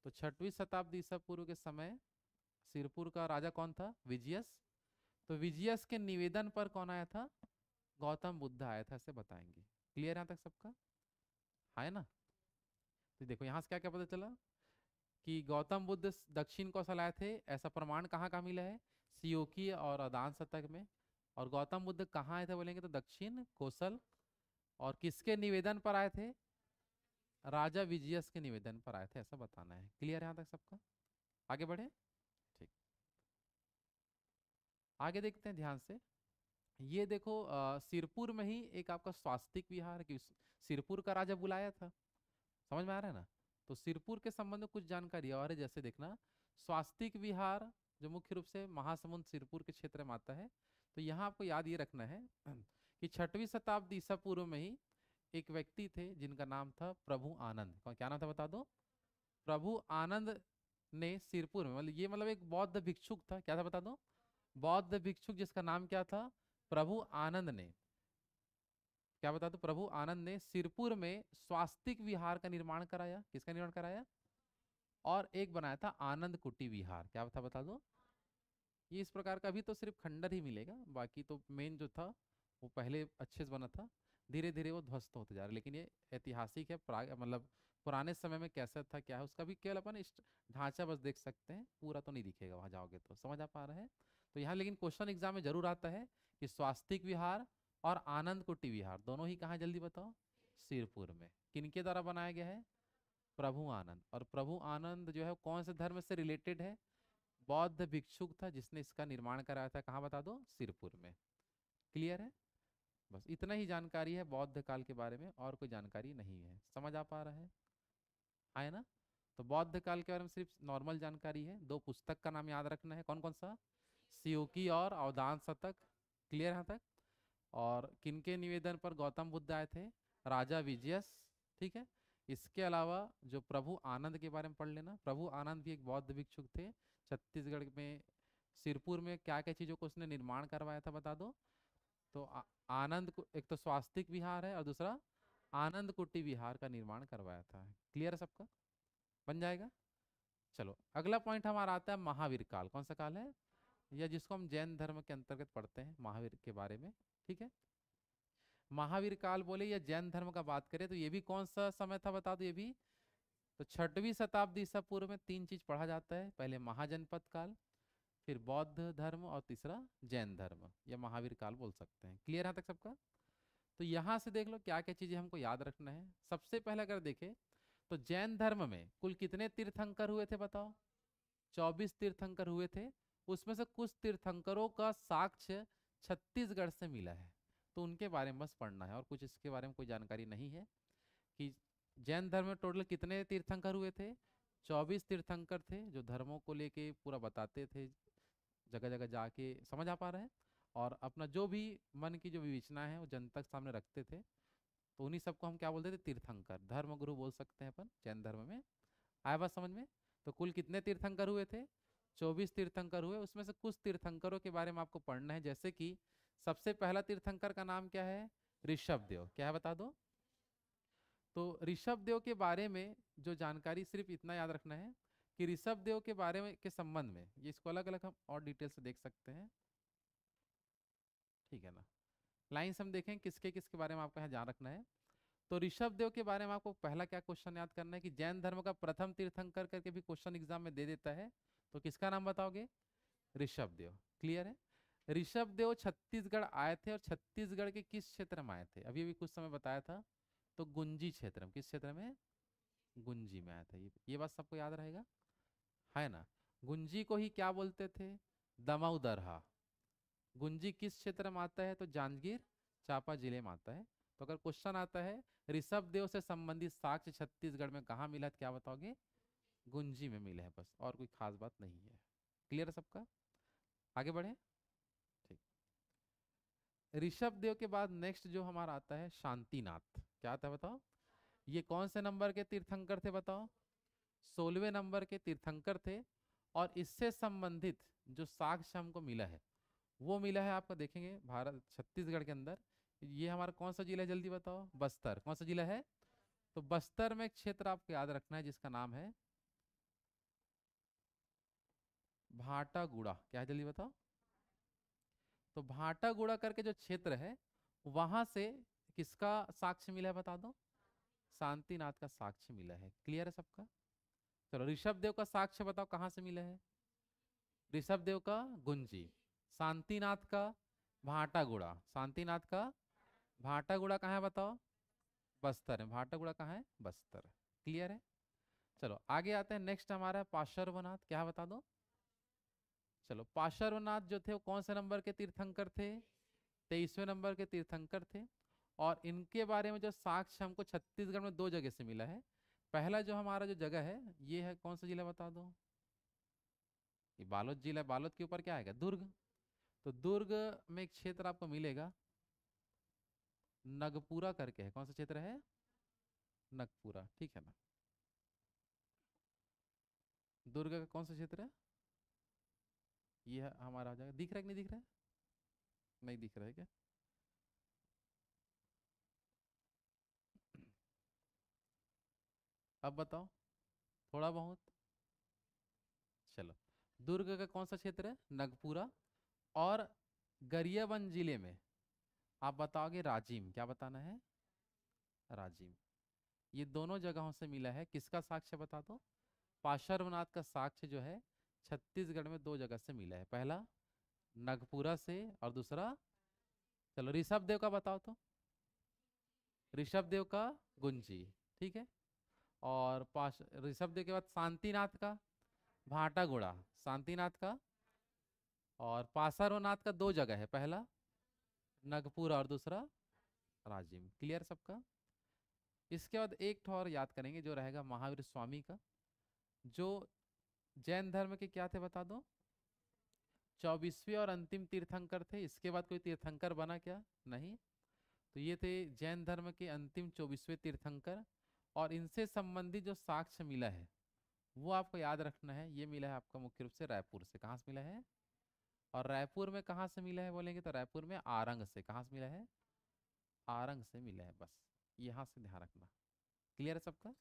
तो 6वीं शताब्दी ईसा पूर्व के समय सिरपुर का राजा कौन था? विजयस। तो विजयस के निवेदन पर कौन आया था? गौतम बुद्ध आया था, ऐसे बताएंगे। क्लियर यहाँ तक सबका? है ना? तो देखो यहाँ से क्या क्या पता चला कि गौतम बुद्ध दक्षिण कौशल आए थे, ऐसा प्रमाण कहाँ कहाँ मिला है? सियोकी और अदान शतक में। और गौतम बुद्ध कहाँ आए थे बोलेंगे तो दक्षिण कौशल। और किसके निवेदन पर आए थे? राजा विजयस के निवेदन पर आए थे, ऐसा बताना है। क्लियर है यहाँ तक सबका? आगे बढ़े। ठीक, आगे देखते हैं ध्यान से। ये देखो सिरपुर में ही एक आपका स्वास्तिक विहार है कि सिरपुर का राजा बुलाया था। समझ में आ रहा है ना? तो सिरपुर के संबंध में कुछ जानकारी और है, जैसे देखना, स्वास्तिक विहार जो मुख्य रूप से महासमुंद सिरपुर के क्षेत्र में आता है। तो यहाँ आपको याद ये रखना है कि 6वीं शताब्दी ईसा पूर्व में ही एक व्यक्ति थे जिनका नाम था प्रभु आनंद। क्या नाम था बता दो? प्रभु आनंद ने सिरपुर में, मतलब ये मतलब एक बौद्ध भिक्षुक था। क्या था बता दो? बौद्ध भिक्षुक जिसका नाम क्या था? प्रभु आनंद ने, क्या बता दो, प्रभु आनंद ने सिरपुर में स्वास्तिक विहार का निर्माण कराया। किसका निर्माण कराया? और एक बनाया था आनंद कुटी विहार। क्या था बता दो? ये इस प्रकार का अभी तो सिर्फ खंडर ही मिलेगा, बाकी तो मेन जो था वो पहले अच्छे से बना था। धीरे धीरे वो ध्वस्त होते जा रहा है, लेकिन ये ऐतिहासिक है। मतलब पुराने समय में कैसा था क्या है उसका भी केवल अपन ढांचा बस देख सकते हैं, पूरा तो नहीं दिखेगा वहां जाओगे तो। समझ आ पा रहा है? तो यहाँ लेकिन क्वेश्चन एग्जाम में जरूर आता है कि स्वास्तिक विहार और आनंद कुटी विहार दोनों ही कहाँ, जल्दी बताओ? सिरपुर में। किनके द्वारा बनाया गया है? प्रभु आनंद। और प्रभु आनंद जो है कौन से धर्म से रिलेटेड है? बौद्ध भिक्षुक था जिसने इसका निर्माण कराया था। कहाँ बता दो? सिरपुर में। क्लियर है? बस इतना ही जानकारी है बौद्ध काल के बारे में, और कोई जानकारी नहीं है। समझ आ पा रहा है ना? तो बौद्ध काल के बारे में सिर्फ नॉर्मल जानकारी है। दो पुस्तक का नाम याद रखना है, कौन कौन सा? सियोकी और अवदान शतक। क्लियर यहाँ तक? और किनके निवेदन पर गौतम बुद्ध आए थे? राजा विजयस। ठीक है, इसके अलावा जो प्रभु आनंद के बारे में पढ़ लेना। प्रभु आनंद भी एक बौद्ध भिक्षुक थे छत्तीसगढ़ में। सिरपुर में क्या क्या चीजों को उसने निर्माण करवाया था बता दो? तो आनंद को, एक तो स्वास्तिक विहार है और दूसरा आनंद कुटी विहार का निर्माण करवाया था। क्लियर है सबका? बन जाएगा। चलो अगला पॉइंट हमारा आता है महावीर काल। कौन सा काल है? या जिसको हम जैन धर्म के अंतर्गत पढ़ते हैं, महावीर के बारे में। ठीक है, महावीर काल बोले या जैन धर्म का बात करें तो ये भी कौन सा समय था बता दो? ये भी तो 6वीं शताब्दी ईसा पूर्व में तीन चीज पढ़ा जाता है। पहले महाजनपद काल, फिर बौद्ध धर्म और तीसरा जैन धर्म, या महावीर काल बोल सकते हैं। क्लियर है तक सबका? तो यहाँ से देख लो क्या क्या चीजें हमको याद रखना है। सबसे पहले अगर देखें तो जैन धर्म में कुल कितने तीर्थंकर हुए थे बताओ? 24 तीर्थंकर हुए थे। उसमें से कुछ तीर्थंकरों का साक्ष्य छत्तीसगढ़ से मिला है, तो उनके बारे में बस पढ़ना है, और कुछ इसके बारे में कोई जानकारी नहीं है कि जैन धर्म में टोटल कितने तीर्थंकर हुए थे। 24 तीर्थंकर थे जो धर्मों को लेके पूरा बताते थे, जगह जगह जाके। समझ आ पा रहा है? और अपना जो भी मन की जो विवेचना है वो जनता के सामने रखते थे, तो उन्हीं सबको हम क्या बोलते थे? तीर्थंकर, धर्म गुरु बोल सकते हैं अपन जैन धर्म में। आया बात समझ में? तो कुल कितने तीर्थंकर हुए थे? 24 तीर्थंकर हुए। उसमें से कुछ तीर्थंकरों के बारे में आपको पढ़ना है, जैसे कि सबसे पहला तीर्थंकर का नाम क्या है? ऋषभ देव। क्या है बता दो? तो ऋषभ देव के बारे में जो जानकारी, सिर्फ इतना याद रखना है कि ऋषभ देव के बारे में के संबंध में, ये इसको अलग अलग हम और डिटेल से देख सकते हैं, ठीक है ना? लाइन्स हम देखें किसके किसके बारे में आपको यहाँ ध्यान रखना है। तो ऋषभ देव के बारे में आपको पहला क्या क्वेश्चन याद करना है कि जैन धर्म का प्रथम तीर्थंकर करके भी क्वेश्चन एग्जाम में दे देता है, तो किसका नाम बताओगे? ऋषभ देव। क्लियर है? ऋषभ देव छत्तीसगढ़ आए थे, और छत्तीसगढ़ के किस क्षेत्र में आए थे? अभी अभी कुछ समय बताया था, तो गुंजी क्षेत्र में। किस क्षेत्र में? गुंजी में आया था। ये बात सबको याद रहेगा, है ना? गुंजी को ही क्या बोलते थे? दमऊ दरहा। गुंजी किस क्षेत्र में आता है? तो जांजगीर चांपा जिले में आता है। तो अगर क्वेश्चन आता है ऋषभ देव से संबंधित साक्ष्य छत्तीसगढ़ में कहाँ मिला, तो क्या बताओगे? गुंजी में मिले हैं, बस, और कोई खास बात नहीं है। क्लियर है सबका? आगे बढ़े। ठीक। ऋषभ देव के बाद नेक्स्ट जो हमारा आता है शांतिनाथ। क्या आता है बताओ? ये कौन से नंबर के तीर्थंकर थे बताओ? 16वें नंबर के तीर्थंकर थे। और इससे संबंधित जो साक्ष्य हमको मिला है वो मिला है, आपका देखेंगे, भारत छत्तीसगढ़ के अंदर। ये हमारा कौन सा जिला है जल्दी बताओ? बस्तर। कौन सा जिला है? तो बस्तर में एक क्षेत्र आपको याद रखना है जिसका नाम है भाटागुड़ा। क्या है जल्दी बताओ? तो भाटागुड़ा करके जो क्षेत्र है वहां से किसका साक्ष्य मिला है बता दो? शांतिनाथ का साक्ष्य मिला है। क्लियर है सबका? चलो, ऋषभ देव का साक्ष्य बताओ कहाँ से मिला है? ऋषभ देव का गुंजी, शांतिनाथ का भाटागुड़ा। शांतिनाथ का भाटागुड़ा कहाँ है बताओ? बस्तर है। भाटागुड़ा कहाँ है? बस्तर। क्लियर है? चलो आगे आते हैं। नेक्स्ट हमारा है पार्श्वनाथ। क्या है बता दो? चलो, पार्श्वनाथ जो थे वो कौन से नंबर के तीर्थंकर थे? 23वें नंबर के तीर्थंकर थे। और इनके बारे में जो साक्ष्य हमको छत्तीसगढ़ में दो जगह से मिला है। पहला जो हमारा जो जगह है ये है, कौन सा जिला बता दो? ये बालोद जिला। बालोद के ऊपर क्या आएगा? दुर्ग। तो दुर्ग में एक क्षेत्र आपको मिलेगा, नगपुरा करके है। कौन सा क्षेत्र है? नगपुरा। ठीक है ना? दुर्ग का कौन सा क्षेत्र है? ये हमारा हो जाएगा। दिख रहा है कि नहीं दिख रहा है? नहीं दिख रहा है क्या? अब बताओ थोड़ा बहुत। चलो, दुर्ग का कौन सा क्षेत्र है? नगपुरा। और गरियाबंद जिले में आप बताओगे राजिम। क्या बताना है? राजिम। ये दोनों जगहों से मिला है। किसका साक्ष्य बता दो? पार्श्वनाथ का साक्ष्य जो है छत्तीसगढ़ में दो जगह से मिला है। पहला नगपुरा से, और दूसरा, चलो ऋषभ देव का बताओ तो। ऋषभ देव का गुंजी। ठीक है। और पाश ऋषभ देव के बाद शांतिनाथ का भाटागुड़ा। शांतिनाथ का। और पार्श्वनाथ का दो जगह है, पहला नगपुरा और दूसरा राजिम। क्लियर सबका? इसके बाद एक ठो और याद करेंगे जो रहेगा महावीर स्वामी का, जो जैन धर्म के क्या थे बता दो? 24वें और अंतिम तीर्थंकर थे। इसके बाद कोई तीर्थंकर बना क्या? नहीं। तो ये थे जैन धर्म के अंतिम 24वें तीर्थंकर। और इनसे संबंधित जो साक्ष्य मिला है वो आपको याद रखना है। ये मिला है आपका मुख्य रूप से रायपुर से। कहाँ से मिला है? और रायपुर में कहाँ से मिला है बोलेंगे तो रायपुर में आरंग से। कहाँ से मिला है? आरंग से मिला है। बस यहाँ से ध्यान रखना। क्लियर है सबका?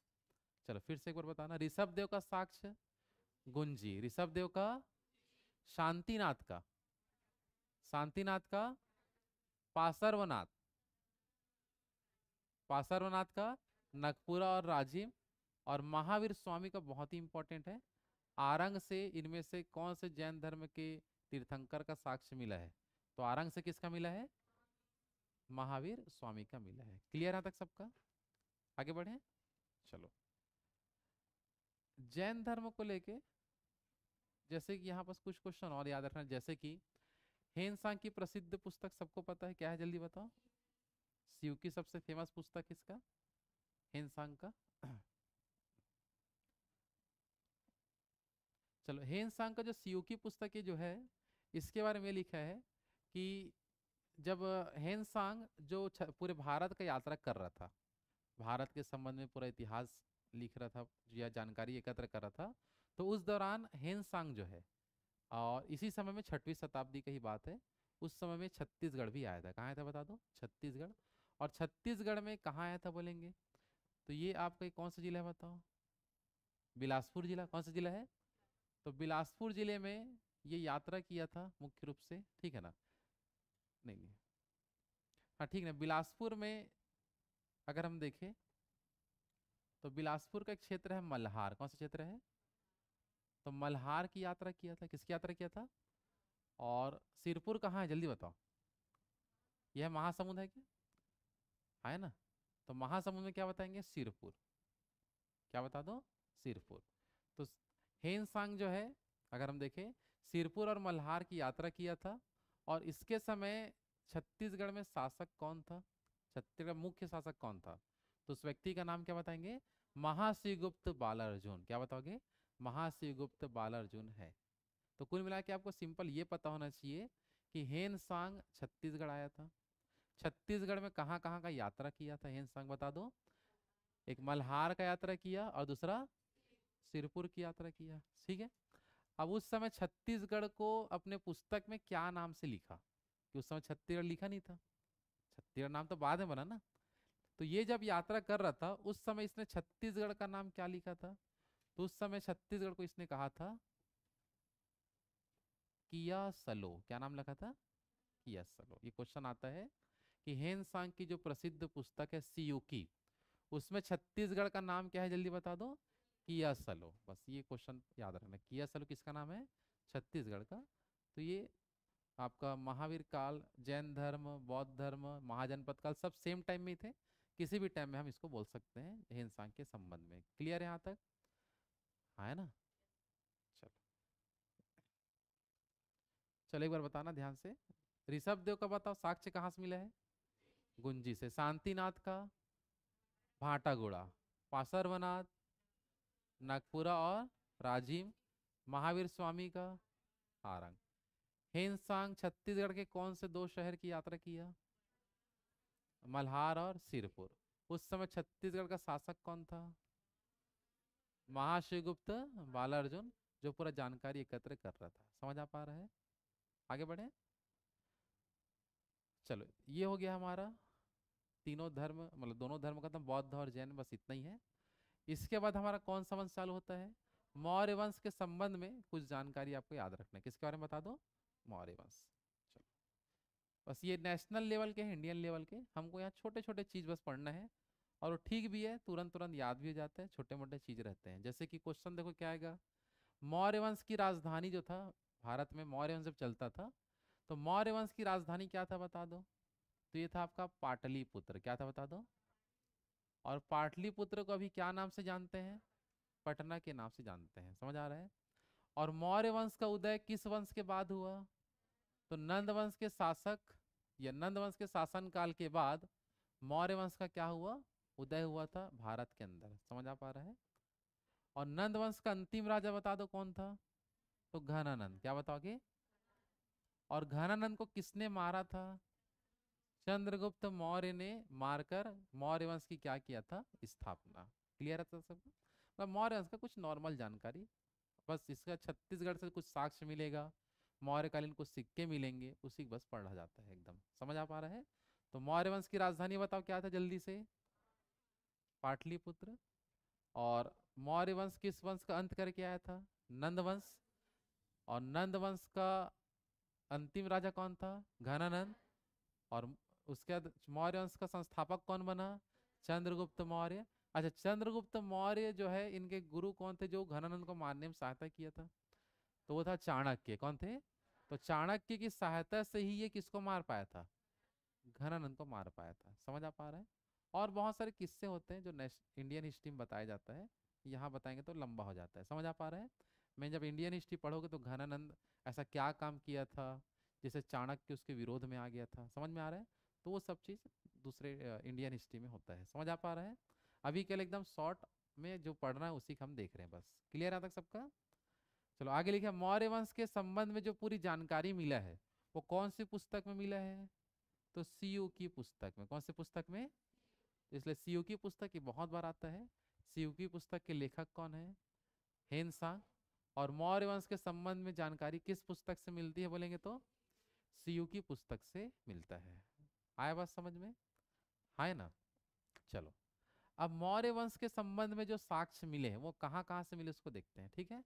चलो फिर से एक बार बताना। ऋषभ देव का साक्ष्य गुंजी। ऋषभ देव का शांतिनाथ का। शांतिनाथ का पार्श्वनाथ। पार्श्वनाथ का नगपुरा और राजिम। और महावीर स्वामी का बहुत ही इंपॉर्टेंट है, आरंग से इनमें से कौन से जैन धर्म के तीर्थंकर का साक्ष्य मिला है? तो आरंग से किसका मिला है? महावीर स्वामी का मिला है। क्लियर है तक सबका? आगे बढ़े। चलो, जैन धर्म को लेके जैसे कि यहाँ पास कुछ क्वेश्चन और याद रखना, जैसे कि हेनसांग की प्रसिद्ध पुस्तक सबको पता है, क्या है जल्दी बताओ। शिव की सबसे फेमस पुस्तक किसका? हेनसांग का। चलो, हेनसांग का जो शिव की पुस्तक है जो है, इसके बारे में लिखा है कि जब हेनसांग जो पूरे भारत का यात्रा कर रहा था, भारत के संबंध में पूरा इतिहास लिख रहा था या जानकारी एकत्र कर रहा था, तो उस दौरान हेनसांग जो है, और इसी समय में 6वीं शताब्दी की ही बात है, उस समय में छत्तीसगढ़ भी आया था। कहाँ आया था बता दो? छत्तीसगढ़। और छत्तीसगढ़ में कहाँ आया था बोलेंगे? तो ये आपका कौन सा जिला है बताओ? बिलासपुर जिला। कौन सा जिला है? तो बिलासपुर जिले में ये यात्रा किया था मुख्य रूप से, ठीक है ना? नहीं नहीं, हाँ ठीक है, बिलासपुर में अगर हम देखें तो बिलासपुर का एक क्षेत्र है मल्हार। कौन सा क्षेत्र है? तो मल्हार की यात्रा किया था। किसकी यात्रा किया था? और सिरपुर कहाँ है जल्दी बताओ? यह महासमुंद है क्या? हाँ, है ना? तो महासमुंद में क्या बताएंगे? सिरपुर। क्या बता दो? सिरपुर। तो हेनसांग जो है, अगर हम देखें, सिरपुर और मल्हार की यात्रा किया था। और इसके समय छत्तीसगढ़ में शासक कौन था? छत्तीसगढ़ मुख्य शासक कौन था? तो उस व्यक्ति का नाम क्या बताएंगे? महाश्रीगुप्त बालार्जुन। क्या बताओगे? महाश्रीगुप्त बालार्जुन है। तो कुल मिला के आपको सिंपल ये पता होना चाहिए कि हेनसांग छत्तीसगढ़ आया था। छत्तीसगढ़ में कहाँ कहाँ का यात्रा किया था हेनसांग बता दो? एक मल्हार का यात्रा किया और दूसरा सिरपुर की यात्रा किया, ठीक है। अब उस समय छत्तीसगढ़ को अपने पुस्तक में क्या नाम से लिखा? कि उस समय छत्तीसगढ़ लिखा नहीं था, छत्तीसगढ़ नाम तो बाद में बना ना। तो ये जब यात्रा कर रहा था उस समय इसने छत्तीसगढ़ का नाम क्या लिखा था? तो उस समय छत्तीसगढ़ को इसने कहा था किया सलो। क्या नाम लिखा था? किया सलो। ये क्वेश्चन आता है कि हेनसांग की जो प्रसिद्ध पुस्तक है सियूकी, उसमें छत्तीसगढ़ का नाम क्या है जल्दी बता दो? किया सलो। बस ये क्वेश्चन याद रखना, किया सलो किसका नाम है? छत्तीसगढ़ का। तो ये आपका महावीर काल, जैन धर्म, बौद्ध धर्म, महाजनपद काल सब सेम टाइम में ही थे। किसी भी टाइम में हम इसको बोल सकते हैं हेनसांग के संबंध में। क्लियर है यहाँ तक? हाँ, है ना? चलो, चलो एक बार बताना ध्यान से। ऋषभ देव का बताओ साक्ष्य कहाँ से मिला है? गुंजी से। शांतिनाथ का भाटागुड़ा, पासरवनाथ, नागपुरा और राजिम, महावीर स्वामी का आरंग। हेनसांग छत्तीसगढ़ के कौन से दो शहर की यात्रा किया? मल्हार और सिरपुर। उस समय छत्तीसगढ़ का शासक कौन था? महाशिवगुप्त बालार्जुन, जो पूरा जानकारी एकत्र कर रहा था। समझ आ पा रहा है? आगे बढ़े। चलो, ये हो गया हमारा तीनों धर्म, मतलब दोनों धर्म का, तो बौद्ध और जैन, बस इतना ही है। इसके बाद हमारा कौन सा वंश चालू होता है? मौर्य वंश के संबंध में कुछ जानकारी आपको याद रखना है। किसके बारे में बता दो? मौर्य वंश। चलो, बस ये नेशनल लेवल के हैं, इंडियन लेवल के, हमको यहाँ छोटे छोटे चीज बस पढ़ना है। और वो ठीक भी है, तुरंत तुरंत याद भी हो जाते हैं, छोटे मोटे चीज रहते हैं। जैसे कि क्वेश्चन देखो क्या आएगा। मौर्य वंश की राजधानी जो था, भारत में मौर्य वंश जब चलता था, तो मौर्य वंश की राजधानी क्या था बता दो? तो ये था आपका पाटलिपुत्र। क्या था बता दो? और पाटलिपुत्र को अभी क्या नाम से जानते हैं? पटना के नाम से जानते हैं। समझ आ रहा है? और मौर्य वंश का उदय किस वंश के बाद हुआ? तो नंद वंश के शासक या नंद वंश के शासन काल के बाद मौर्य वंश का क्या हुआ? उदय हुआ था भारत के अंदर। समझ आ पा रहा है? और नंद वंश का अंतिम राजा बता दो कौन था? तो घनानंद। क्या बताओगे? और घनानंद को किसने मारा था? चंद्रगुप्त मौर्य ने मारकर मौर्य वंश की क्या किया था? स्थापना। क्लियर है तो सबको? मतलब मौर्य वंश का कुछ नॉर्मल जानकारी, बस इसका छत्तीसगढ़ से कुछ साक्ष्य मिलेगा, मौर्यकालीन कुछ सिक्के मिलेंगे, उसी को बस पढ़ा जाता है एकदम। समझ आ पा रहा है? तो मौर्य वंश की राजधानी बताओ क्या था जल्दी से? पाटलिपुत्र। और मौर्य वंश किस वंश का अंत करके आया था? नंद वंश। और नंद वंश का अंतिम राजा कौन था? घनानंद। और उसके बाद मौर्य वंश का संस्थापक कौन बना? चंद्रगुप्त मौर्य। अच्छा, चंद्रगुप्त मौर्य जो है, इनके गुरु कौन थे जो घनानंद को मारने में सहायता किया था? तो वो था चाणक्य। कौन थे? तो चाणक्य की सहायता से ही ये किसको मार पाया था? घनानंद को मार पाया था। समझ आ पा रहा है? और बहुत सारे किस्से होते हैं जो इंडियन हिस्ट्री में बताया जाता है, यहाँ बताएंगे तो लंबा हो जाता है। समझ आ पा रहा है? मैं जब इंडियन हिस्ट्री पढ़ोगे तो घनानंद ऐसा क्या काम किया था जिसे चाणक्य उसके विरोध में आ गया था, समझ में आ रहा है? तो वो सब चीज़ दूसरे इंडियन हिस्ट्री में होता है। समझ आ पा रहा है? अभी के लिए एकदम शॉर्ट में जो पढ़ना है उसी का हम देख रहे हैं बस। क्लियर है तक सबका? चलो आगे लिखे, मौर्य वंश के संबंध में जो पूरी जानकारी मिला है वो कौन सी पुस्तक में मिला है? तो सीयू की पुस्तक में। कौन सी पुस्तक में? इसलिए सीयू की पुस्तक ये बहुत बार आता है। सीयू की पुस्तक के लेखक कौन है? हेनसांग। और मौर्य वंश के संबंध में जानकारी किस पुस्तक से मिलती है बोलेंगे तो सीयू की पुस्तक से मिलता है। आया बात समझ में? है ना? चलो, अब मौर्य वंश के संबंध में जो साक्ष्य मिले हैं वो कहाँ कहाँ से मिले उसको देखते हैं। ठीक है?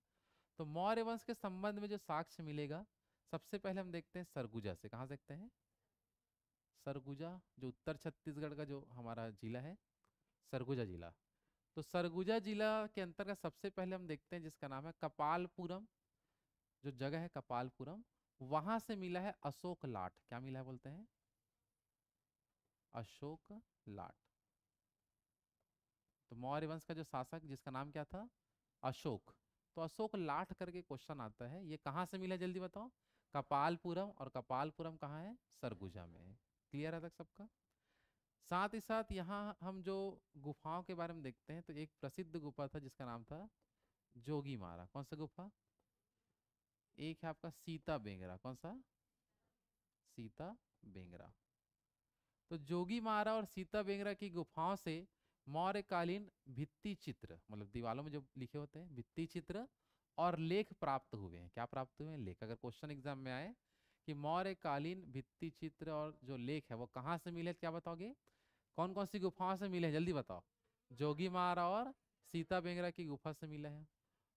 तो मौर्य वंश के संबंध में जो साक्ष्य मिलेगा, सबसे पहले हम देखते हैं सरगुजा से। कहाँ देखते हैं? सरगुजा, जो उत्तर छत्तीसगढ़ का जो हमारा जिला है, सरगुजा जिला। तो सरगुजा जिला के अंतर्गत सबसे पहले हम देखते हैं जिसका नाम है कपालपुरम। जो जगह है कपालपुरम, वहां से मिला है अशोक लाट। क्या मिला है बोलते हैं? अशोक लाट। तो मौर्य वंश का जो शासक जिसका नाम क्या था? अशोक। तो अशोक लाट करके क्वेश्चन आता है, ये कहाँ से मिला है जल्दी बताओ? कपालपुरम। और कपालपुरम कहाँ है? सरगुजा में है। क्लियर है तक सबका? साथ ही साथ यहाँ हम जो गुफाओं के बारे में देखते हैं, तो एक प्रसिद्ध गुफा था जिसका नाम था जोगी मारा। कौन सा गुफा? एक है आपका सीता बेंगरा। कौन सा? सीता बेंगरा। तो जोगी मारा और सीता बेंगरा की गुफाओं से मौर्यकालीन भित्ति चित्र, मतलब दीवालों में जो लिखे होते हैं भित्ति चित्र, और लेख प्राप्त हुए हैं। क्या प्राप्त हुए हैं? लेख। अगर क्वेश्चन एग्जाम में आए कि मौर्यकालीन भित्ति चित्र और जो लेख है वो कहाँ से मिले, तो क्या बताओगे? कौन कौन सी गुफाओं से मिले हैं जल्दी बताओ? जोगी मारा और सीता बेंगरा की गुफा से मिला है।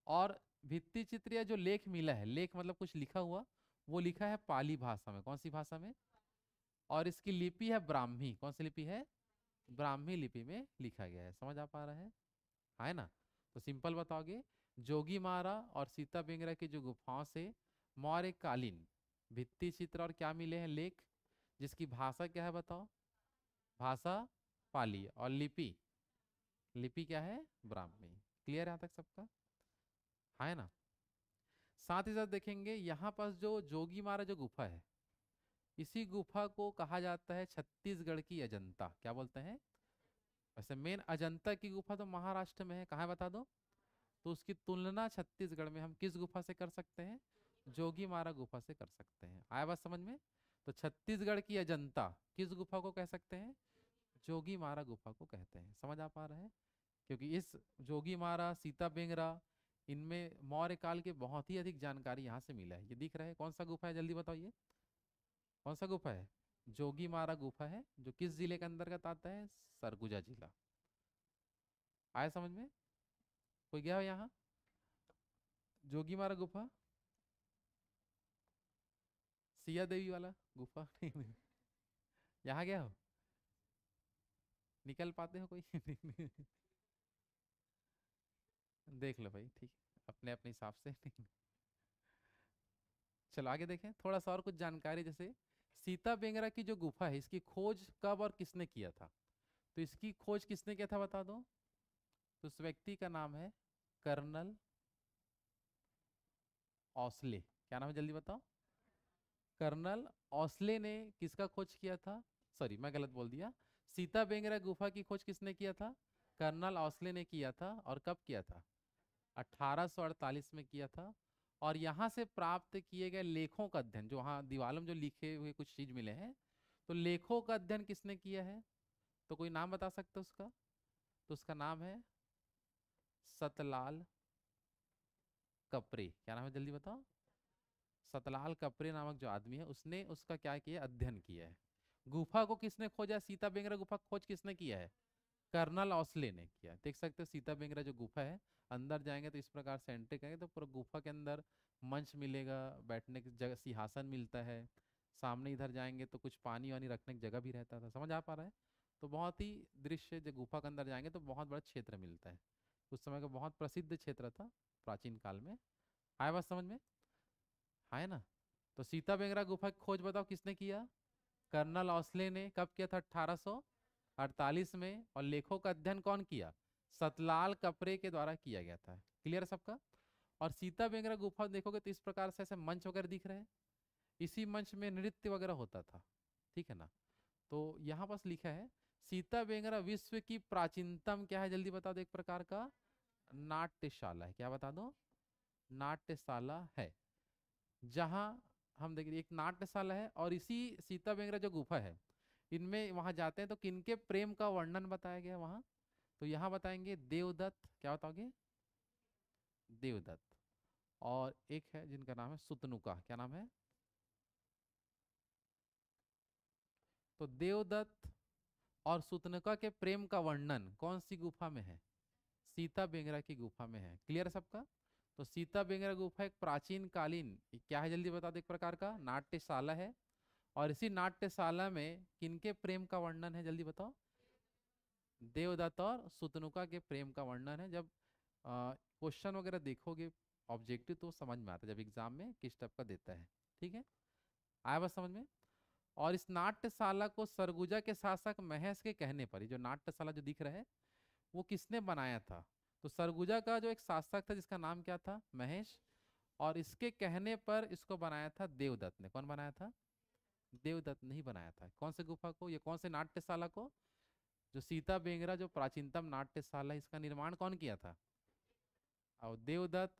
और भित्ति चित्र या जो लेख मिला है, लेख मतलब कुछ लिखा हुआ, वो लिखा है पाली भाषा में। कौन सी भाषा में? और इसकी लिपि है ब्राह्मी। कौन सी लिपि है? ब्राह्मी लिपि में लिखा गया है। समझ आ पा रहा है ना? तो सिंपल बताओगे, जोगी मारा और सीता बेंगरा की जो गुफाओं से मौर्यकालीन भित्ति चित्र और क्या मिले हैं? लेख। जिसकी भाषा क्या है बताओ? भाषा पाली। और लिपि, लिपि क्या है? ब्राह्मी। क्लियर है यहाँ तक सबका? है ना? साथ ही साथ देखेंगे यहाँ पास जो जोगी मारा जो गुफा है, इसी गुफा को कहा जाता है छत्तीसगढ़ की अजंता। क्या बोलते हैं? वैसे मेन अजंता की गुफा तो महाराष्ट्र में है। कहाँ है बता दो? तो उसकी तुलना छत्तीसगढ़ में हम किस गुफा से कर सकते हैं? जोगी मारा गुफा से कर सकते हैं। आया बात समझ में? तो छत्तीसगढ़ की अजंता किस गुफा को कह सकते हैं? जोगी मारा गुफा को कहते हैं। समझ आ पा रहा है? क्योंकि इस जोगी मारा, सीता बेंगरा, इनमें मौर्य काल के बहुत ही अधिक जानकारी यहाँ से मिला है। ये दिख रहा है कौन सा गुफा है जल्दी बताइए? कौन सा गुफा है? जोगी मारा गुफा है, जो किस जिले के अंतर्गत आता है? सरगुजा जिला। आया समझ में? कोई गया हो यहाँ? जोगी मारा गुफा, सिया देवी वाला गुफा नहीं? यहाँ गया हो? निकल पाते हो कोई? देख लो भाई, ठीक है, अपने अपने हिसाब से। चलो आगे देखें थोड़ा सा और कुछ जानकारी। जैसे सीता बेंगरा की जो गुफा है, इसकी खोज कब और किसने किया था? तो इसकी खोज किसने किया था बता दो? तो उस व्यक्ति का नाम है कर्नल औसले। क्या नाम है जल्दी बताओ? कर्नल औसले ने किसका खोज किया था? सॉरी, मैं गलत बोल दिया। सीता बेंगरा गुफा की खोज किसने किया था? कर्नल औसले ने किया था। और कब किया था? 1848 में किया था। और यहाँ से प्राप्त किए गए लेखों का अध्ययन, जो वहाँ दीवालों में जो लिखे हुए कुछ चीज मिले हैं, तो लेखों का अध्ययन किसने किया है? तो कोई नाम बता सकते हो उसका? तो उसका नाम है सतलाल कपरे। क्या नाम है जल्दी बताओ? सतलाल कपरे नामक जो आदमी है, उसने उसका क्या किया? अध्ययन किया है। गुफा को किसने खोजा? सीता बेंगरा गुफा की खोज किसने किया है? कर्नल औसले ने किया। देख सकते हो सीता बेंगरा जो गुफा है, अंदर जाएंगे तो इस प्रकार से एंट्री करेंगे तो पूरा गुफा के अंदर मंच मिलेगा, बैठने की जगह सिंहासन मिलता है। सामने इधर जाएंगे तो कुछ पानी वानी रखने की जगह भी रहता था। समझ आ पा रहा है? तो बहुत ही दृश्य, जब गुफा के अंदर जाएंगे तो बहुत बड़ा क्षेत्र मिलता है। उस समय का बहुत प्रसिद्ध क्षेत्र था प्राचीन काल में। आया बात समझ में? है ना? तो सीता बेंगरा गुफा की खोज बताओ किसने किया? कर्नल ओस्ले ने। कब किया था? 1848 में। और लेखों का अध्ययन कौन किया? सतलाल कपरे के द्वारा किया गया था। क्लियर है सबका? और सीता बेंगरा गुफा देखोगे तो इस प्रकार से ऐसे मंच वगैरह दिख रहे हैं। इसी मंच में नृत्य वगैरह होता था। ठीक है ना? तो यहाँ बस लिखा है सीता बेंगरा विश्व की प्राचीनतम क्या है, जल्दी बता दो, एक प्रकार का नाट्यशाला है। क्या बता दो? नाट्यशाला है। जहाँ हम देखिए एक नाट्यशाला है, और इसी सीता बेंगरा जो गुफा है, इनमें वहां जाते हैं तो किनके प्रेम का वर्णन बताया गया वहां? तो यहाँ बताएंगे देवदत्त। क्या बताओगे? देवदत्त। और एक है जिनका नाम है सुतनुका। क्या नाम है? तो देवदत्त और सुतनुका के प्रेम का वर्णन कौन सी गुफा में है? सीता बेंगरा की गुफा में है। क्लियर है सबका? तो सीता बेंगरा गुफा एक प्राचीन कालीन क्या है, जल्दी बता दो, एक प्रकार का नाट्यशाला है। और इसी नाट्यशाला में किनके प्रेम का वर्णन है, जल्दी बताओ? देवदत्त और सुतनुका के प्रेम का वर्णन है। जब क्वेश्चन वगैरह देखोगे ऑब्जेक्टिव तो समझ में आता है, जब एग्जाम में किस टाइप का देता है। ठीक है? आया बस समझ में? और इस नाट्यशाला को सरगुजा के शासक महेश के कहने पर, ये जो नाट्यशाला जो दिख रहा है वो किसने बनाया था? तो सरगुजा का जो एक शासक था जिसका नाम क्या था? महेश। और इसके कहने पर इसको बनाया था देवदत्त ने। कौन बनाया था? देवदत्त ने ही बनाया था। कौन से गुफा को, ये कौन से नाट्यशाला को? जो सीता बेंगरा जो प्राचीनतम नाट्यशाला है, इसका निर्माण कौन किया था? और देवदत्त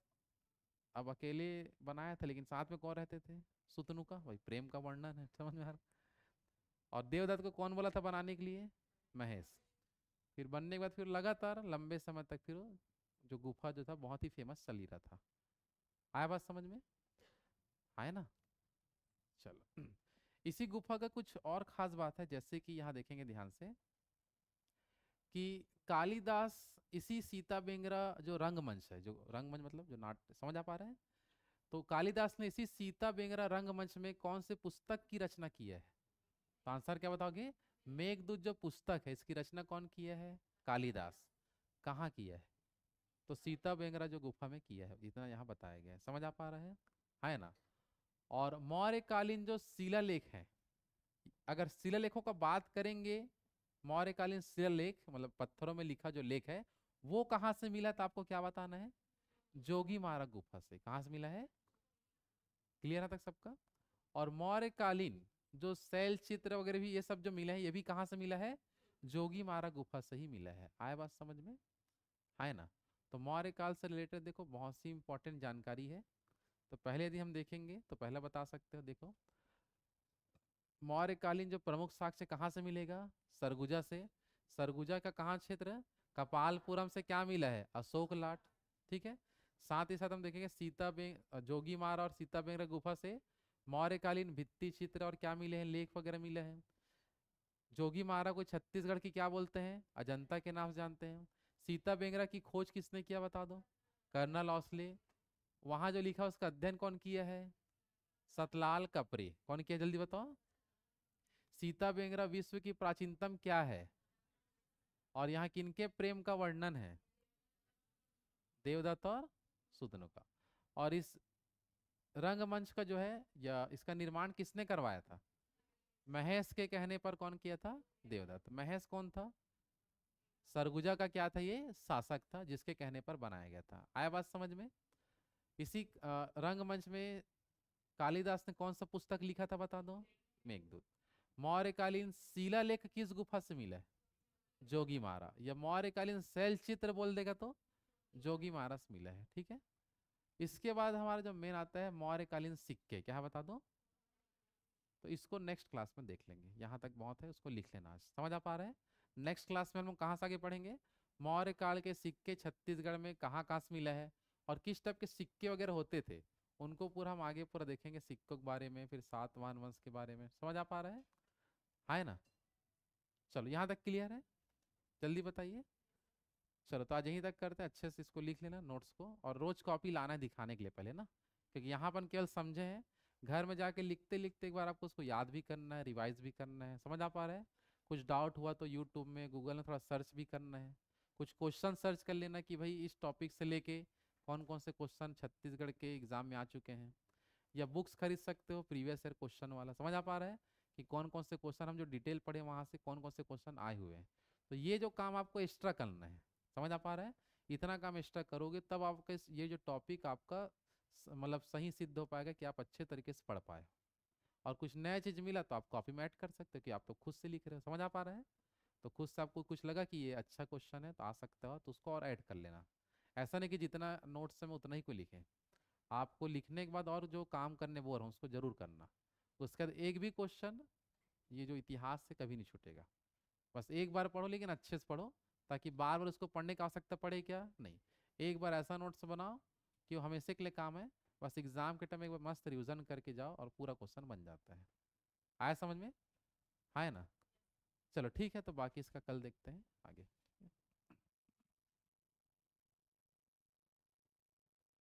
अब अकेले बनाया था, लेकिन साथ में कौन रहते थे? सुतनु का। वही प्रेम का वर्णन है, समझ में आ रहा? और देवदत्त को कौन बोला था बनाने के लिए? महेश। फिर बनने के बाद फिर लगातार लंबे समय तक फिर जो गुफा जो था बहुत ही फेमस चल ही रहा था। आया बात समझ में? आया ना? चलो इसी गुफा का कुछ और खास बात है, जैसे कि यहाँ देखेंगे ध्यान से कि कालिदास इसी सीता बेंगरा जो रंगमंच है, जो रंगमंच मतलब जो नाट्य, समझ आ पा रहे हैं? तो कालिदास ने इसी सीता बेंगरा रंगमंच में कौन से पुस्तक की रचना की है? तो आंसर क्या बताओगे? मेघदूत जो पुस्तक है, इसकी रचना कौन किया है? कालिदास। कहाँ किया है? तो सीता बेंगरा जो गुफा में किया है, इतना यहाँ बताया गया है। समझ आ पा रहा है ना? और मौर्यकालीन जो शिलालेख हैं, अगर शिलालेखों का बात करेंगे, मौर्यकालीन शिलालेख मतलब पत्थरों में लिखा जो लेख है, वो कहाँ से मिला था आपको क्या बताना है? जोगी मारा गुफा से। कहाँ से मिला है? क्लियर है तक सबका? और मौर्यकालीन जो शैल चित्र वगैरह भी ये सब जो मिला है, ये भी कहाँ से मिला है? जोगी मारा गुफा से ही मिला है। आया बात समझ में? है ना? तो मौर्य काल से रिलेटेड देखो बहुत सी इंपॉर्टेंट जानकारी है। तो पहले यदि हम देखेंगे तो पहला बता सकते हो, देखो मौर्यकालीन जो प्रमुख साक्ष्य कहाँ से मिलेगा? सरगुजा से। सरगुजा का कहाँ क्षेत्र है? कपालपुरम से क्या मिला है? अशोक लाट। ठीक है? साथ ही साथ हम देखेंगे जोगी मारा और सीता बेंगरा गुफा से मौर्यकालीन भित्ति चित्र और क्या मिले हैं? लेख वगैरह मिले हैं। जोगी मारा को छत्तीसगढ़ की क्या बोलते हैं? अजंता के नाम से जानते हैं। सीता बेंगरा की खोज किसने किया बता दो? कर्नल ओस्ले। वहां जो लिखा उसका अध्ययन कौन किया है? सतलाल कपरे। कौन किया, जल्दी बताओ? सीता बेंगरा विश्व की प्राचीनतम क्या है? और यहाँ किनके प्रेम का वर्णन है? देवदत्त और सुतनु का। और इस रंगमंच का जो है या इसका निर्माण किसने करवाया था? महेश के कहने पर। कौन किया था? देवदत्त। महेश कौन था? सरगुजा का क्या था? ये शासक था जिसके कहने पर बनाया गया था। आया बात समझ में? इसी रंगमंच में कालिदास ने कौन सा पुस्तक लिखा था बता दो? मेघदूत। मौर्यकालीन शिलालेख किस गुफा से मिला है? जोगी मारा। या मौर्यकालीन शैल चित्र बोल देगा तो जोगी मारा से मिला है। ठीक है? इसके बाद हमारा जो मेन आता है मौर्यकालीन सिक्के। क्या है बता दो? तो इसको नेक्स्ट क्लास में देख लेंगे, यहाँ तक बहुत है, उसको लिख लेना। आज समझ आ पा रहे हैं? नेक्स्ट क्लास में हम कहाँ से आगे पढ़ेंगे? मौर्य काल के सिक्के छत्तीसगढ़ में कहाँ कहाँ से मिला है, और किस टाइप के सिक्के वगैरह होते थे, उनको पूरा हम आगे पूरा देखेंगे। सिक्कों के बारे में, फिर सातवाहन वंश के बारे में। समझ आ पा रहे हैं? है ना? चलो यहाँ तक क्लियर है? जल्दी बताइए। चलो तो आज यहीं तक करते हैं। अच्छे से इसको लिख लेना नोट्स को, और रोज कॉपी लाना है दिखाने के लिए पहले ना, क्योंकि यहाँ पर केवल समझे हैं। घर में जाके लिखते लिखते एक बार आपको उसको याद भी करना है, रिवाइज भी करना है। समझ आ पा रहा है? कुछ डाउट हुआ तो यूट्यूब में गूगल में थोड़ा सर्च भी करना है, कुछ क्वेश्चन सर्च कर लेना कि भाई इस टॉपिक से लेके कौन कौन से क्वेश्चन छत्तीसगढ़ के एग्जाम में आ चुके हैं। या बुक्स खरीद सकते हो प्रीवियस ईयर क्वेश्चन वाला, समझ आ पा रहा है कि कौन कौन से क्वेश्चन हम जो डिटेल पढ़े वहाँ से कौन कौन से क्वेश्चन आए हुए हैं। तो ये जो काम आपको एक्स्ट्रा करना है, समझ आ पा रहा है, इतना काम एक्स्ट्रा करोगे तब आपका ये जो टॉपिक आपका मतलब सही सिद्ध हो पाएगा कि आप अच्छे तरीके से पढ़ पाए। और कुछ नया चीज़ मिला तो आप कॉपी में ऐड कर सकते हो कि आप तो खुद से लिख रहे हो, समझ आ पा रहा है। तो खुद से आपको कुछ लगा कि ये अच्छा क्वेश्चन है तो आ सकता हो तो उसको और ऐड कर लेना। ऐसा नहीं कि जितना नोट्स में उतना ही को लिखें, आपको लिखने के बाद और जो काम करने वो रहो उसको जरूर करना। उसके बाद एक भी क्वेश्चन ये जो इतिहास से कभी नहीं छूटेगा। बस एक बार पढ़ो लेकिन अच्छे से पढ़ो, ताकि बार बार उसको पढ़ने की आवश्यकता पड़े क्या नहीं। एक बार ऐसा नोट्स बनाओ कि वो हमेशा के लिए काम है, बस एग्जाम के टाइम एक बार मस्त रिविजन करके जाओ और पूरा क्वेश्चन बन जाता है। आया समझ में? हाँ है ना। चलो ठीक है, तो बाकी इसका कल देखते हैं आगे।